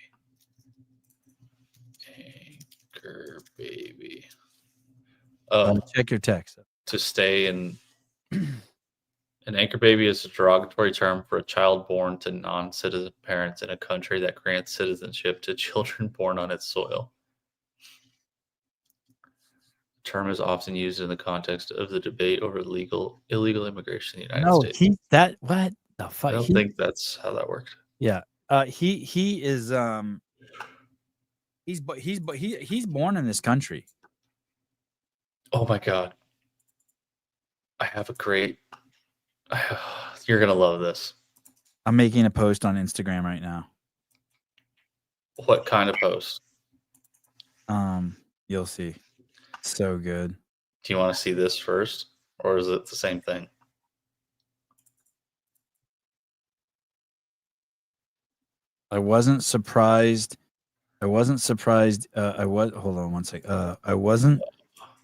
Anchor baby. Check your text. To stay in. An anchor baby is a derogatory term for a child born to non-citizen parents in a country that grants citizenship to children born on its soil. The term is often used in the context of the debate over illegal immigration in the United States. What the fuck? I don't think that's how that worked. Yeah. He is he's born in this country. Oh my god. I have a great you're gonna love this. I'm making a post on Instagram right now. What kind of post? You'll see. So good. Do you want to see this first, or is it the same thing? I wasn't surprised. Hold on one sec. I wasn't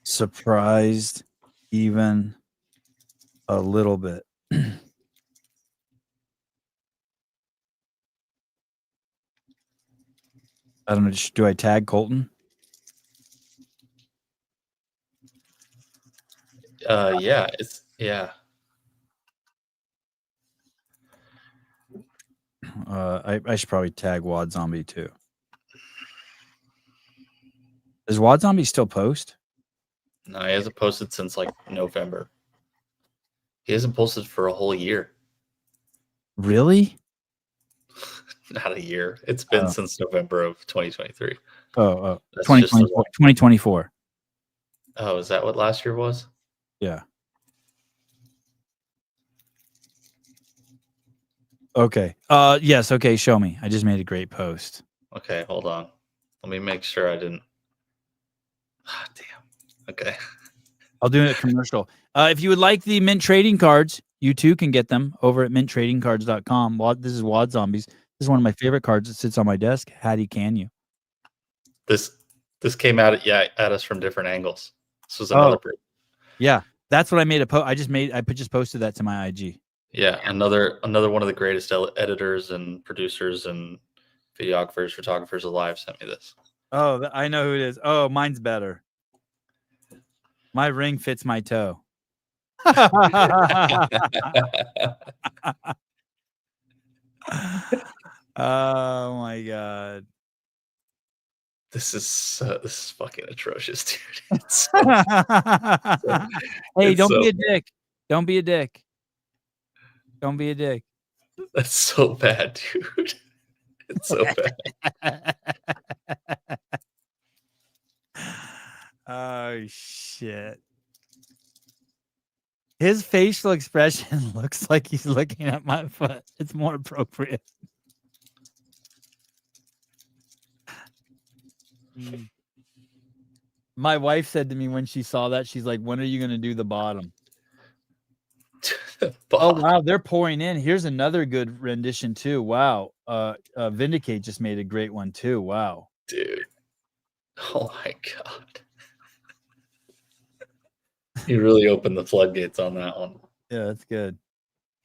surprised even a little bit. I don't know. Do I tag Colton? Yeah. I should probably tag Wad Zombie too. Does Wad Zombie still post? No, he hasn't posted since like November. He hasn't posted for a whole year. Really? Not a year. It's been since November of 2023. Oh, 2024. Oh, is that what last year was? Yeah. Okay. Yes. Okay. Show me. I just made a great post. Okay. Hold on. Let me make sure I didn't. Ah, damn. Okay. I'll do a commercial. If you would like the Mint trading cards, you too can get them over at minttradingcards.com. This is Wad Zombies. This is one of my favorite cards that sits on my desk. Hattie, can you? This came out at us from different angles. This was another proof. Yeah. That's what I made a post. I just posted that to my IG. Yeah, another one of the greatest editors and producers and videographers, photographers alive sent me this. Oh, I know who it is. Oh, mine's better. My ring fits my toe. Oh my god. This is fucking atrocious, dude. Hey, don't be a dick. Don't be a dick. Don't be a dick. That's so bad, dude. It's so bad. Oh shit. His facial expression looks like he's looking at my foot. It's more appropriate. My wife said to me when she saw that, she's like, when are you going to do the bottom? Oh wow, they're pouring in. Here's another good rendition too. Wow. Vindicate just made a great one too. Wow. Dude. Oh my god. You really opened the floodgates on that one. Yeah, that's good.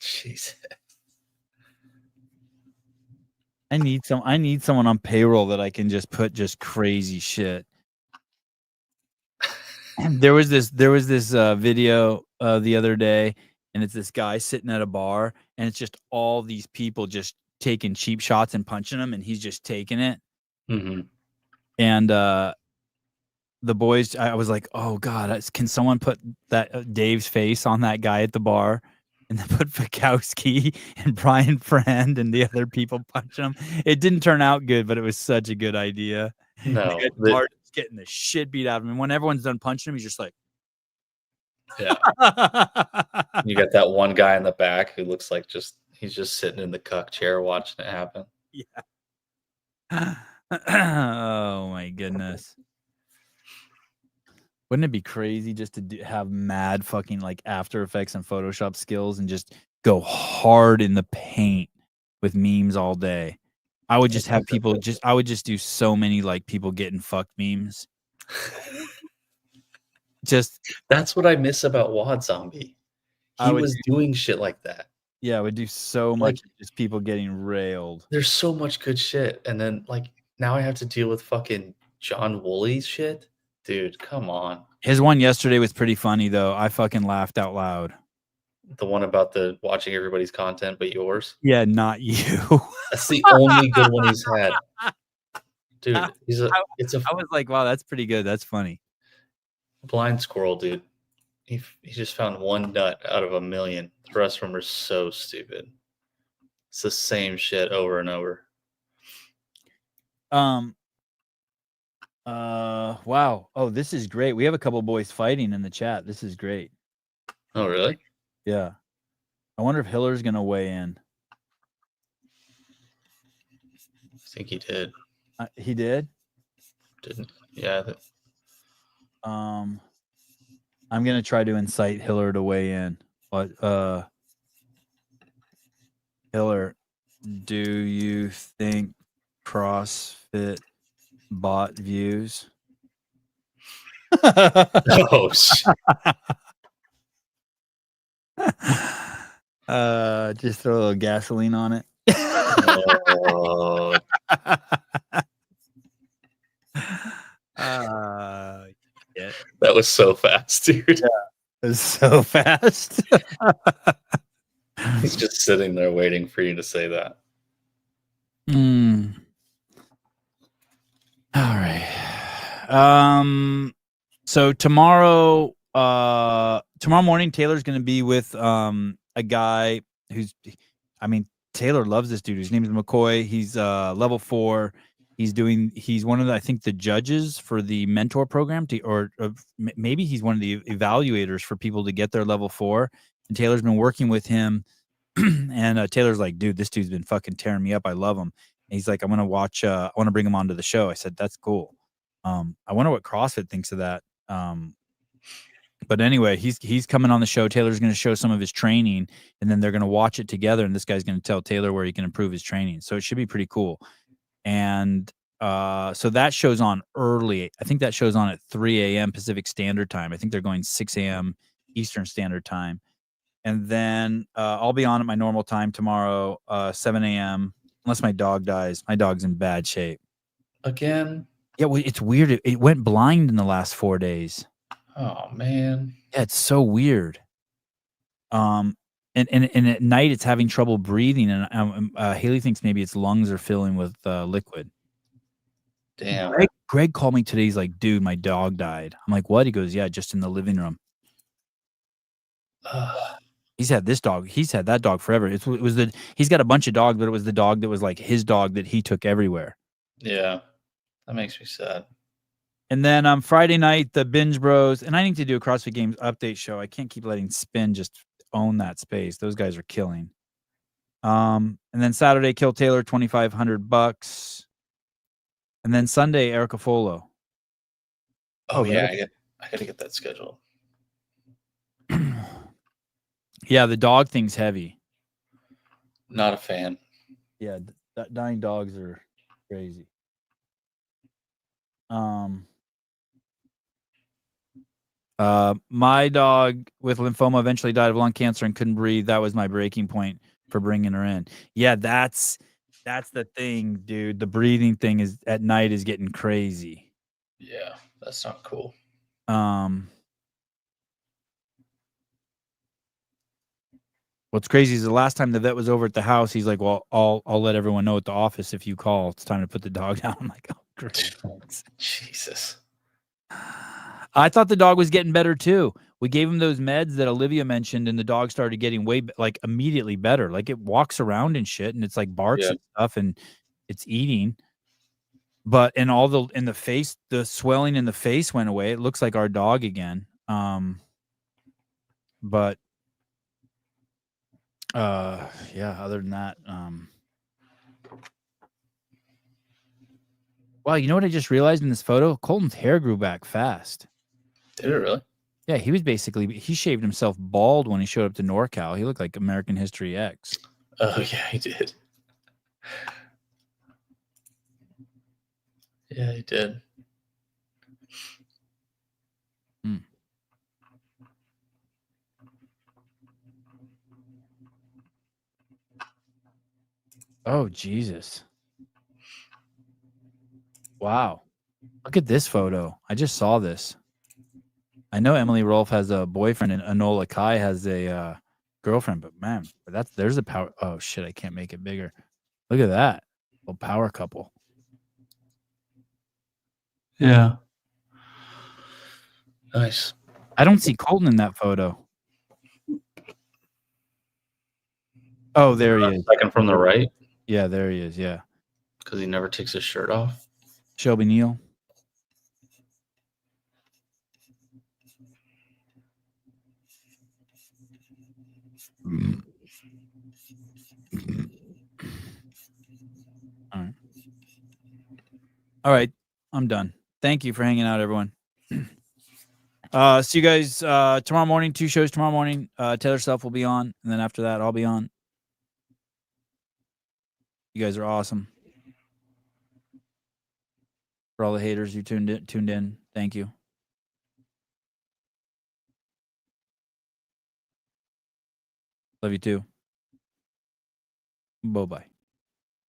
Jesus. I need someone on payroll that I can just put just crazy shit. And there was this video the other day, and it's this guy sitting at a bar, and it's just all these people just taking cheap shots and punching him, and he's just taking it. Mm-hmm. And the boys, I was like, oh god, can someone put that Dave's face on that guy at the bar, and then put Fikowski and Brian Friend and the other people punching him? It didn't turn out good, but it was such a good idea. No, Martin's getting the shit beat out of him. And when everyone's done punching him, he's just like, yeah. You got that one guy in the back who looks like he's just sitting in the cuck chair watching it happen. Yeah. Oh my goodness. Wouldn't it be crazy just to have mad fucking like After Effects and Photoshop skills and just go hard in the paint with memes all day? I would just have people I would just do so many like people getting fucked memes. Just that's what I miss about Wad Zombie. He was doing shit like that. Yeah, I would do so much just people getting railed. There's so much good shit. And then like now I have to deal with fucking John Woolley's shit. Dude, come on. His one yesterday was pretty funny though. I fucking laughed out loud. The one about the watching everybody's content but yours? Yeah, not you. That's the only good one he's had. Dude, I was like, wow, that's pretty good. That's funny. Blind squirrel, dude. He just found one nut out of a million. The rest of them are so stupid. It's the same shit over and over. Wow. Oh, this is great. We have a couple boys fighting in the chat. This is great. Oh, really? Yeah. I wonder if Hiller's gonna weigh in. I think he did. He did? Didn't. Yeah. I'm gonna try to incite Hiller to weigh in. But Hiller, do you think CrossFit bot views? Oh shit. Just throw a little gasoline on it. Oh. Yeah. That was so fast, dude. Yeah, it was so fast. He's just sitting there waiting for you to say that. All right. So tomorrow morning, Taylor's going to be with a guy who's, Taylor loves this dude. His name is McCoy. He's level 4. He's one of the, I think, the judges for the mentor program or maybe he's one of the evaluators for people to get their level 4. And Taylor's been working with him. And Taylor's like, dude, this dude's been fucking tearing me up. I love him. And he's like, I want to bring him onto the show. I said, that's cool. I wonder what CrossFit thinks of that. But anyway, he's coming on the show. Taylor's going to show some of his training, and then they're going to watch it together. And this guy's going to tell Taylor where he can improve his training. So it should be pretty cool. And so that show's on early. I think that show's on at 3 a.m. Pacific Standard Time. I think they're going 6 a.m. Eastern Standard Time. And then I'll be on at my normal time tomorrow, 7 a.m. Unless my dog dies. My dog's in bad shape. Again? Yeah, well, it's weird. It went blind in the last 4 days. Oh, man. Yeah, it's so weird. And at night it's having trouble breathing, and Haley thinks maybe its lungs are filling with liquid. Damn. Greg called me today. He's like, dude, my dog died. I'm like, what? He goes, yeah, just in the living room. He's had this dog. He's had that dog forever. He's got a bunch of dogs, but it was the dog that was like his dog that he took everywhere. Yeah, that makes me sad. And then Friday night, the Binge Bros, and I need to do a CrossFit Games update show. I can't keep letting Spin just own that space. Those guys are killing. And then Saturday, Kill Taylor, $2,500. And then Sunday, Erica Folo. Oh yeah, I got to get that scheduled. Yeah, the dog thing's heavy. Not a fan. Yeah, dying dogs are crazy. My dog with lymphoma eventually died of lung cancer and couldn't breathe. That was my breaking point for bringing her in. Yeah, that's the thing, dude. The breathing thing is at night is getting crazy. Yeah, that's not cool. What's crazy is the last time the vet was over at the house, he's like, "Well, I'll let everyone know at the office if you call. It's time to put the dog down." I'm like, "Oh, great, thanks." Jesus. I thought the dog was getting better too. We gave him those meds that Olivia mentioned, and the dog started getting like immediately better. Like it walks around and shit, and it's like barks Yeah. and stuff, and it's eating. But in the face, the swelling in the face went away. It looks like our dog again. But yeah, other than that, wow, you know what I just realized in this photo? Colton's hair grew back fast. Did it really? Yeah, he shaved himself bald when he showed up to NorCal. He looked like American History X. Oh yeah, he did. Yeah, he did. Oh, Jesus. Wow. Look at this photo. I just saw this. I know Emily Rolfe has a boyfriend and Enola Kai has a girlfriend, but man, there's a power. Oh shit, I can't make it bigger. Look at that. A power couple. Yeah. Nice. I don't see Colton in that photo. Oh, there he is. Second from the right. Yeah, there he is. Yeah. Because he never takes his shirt off. Shelby Neal. All right. I'm done. Thank you for hanging out, everyone. See you guys tomorrow morning. 2 shows tomorrow morning. Taylor Self will be on, and then after that, I'll be on. You guys are awesome. For all the haters who tuned in, thank you. Love you too. Bye-bye.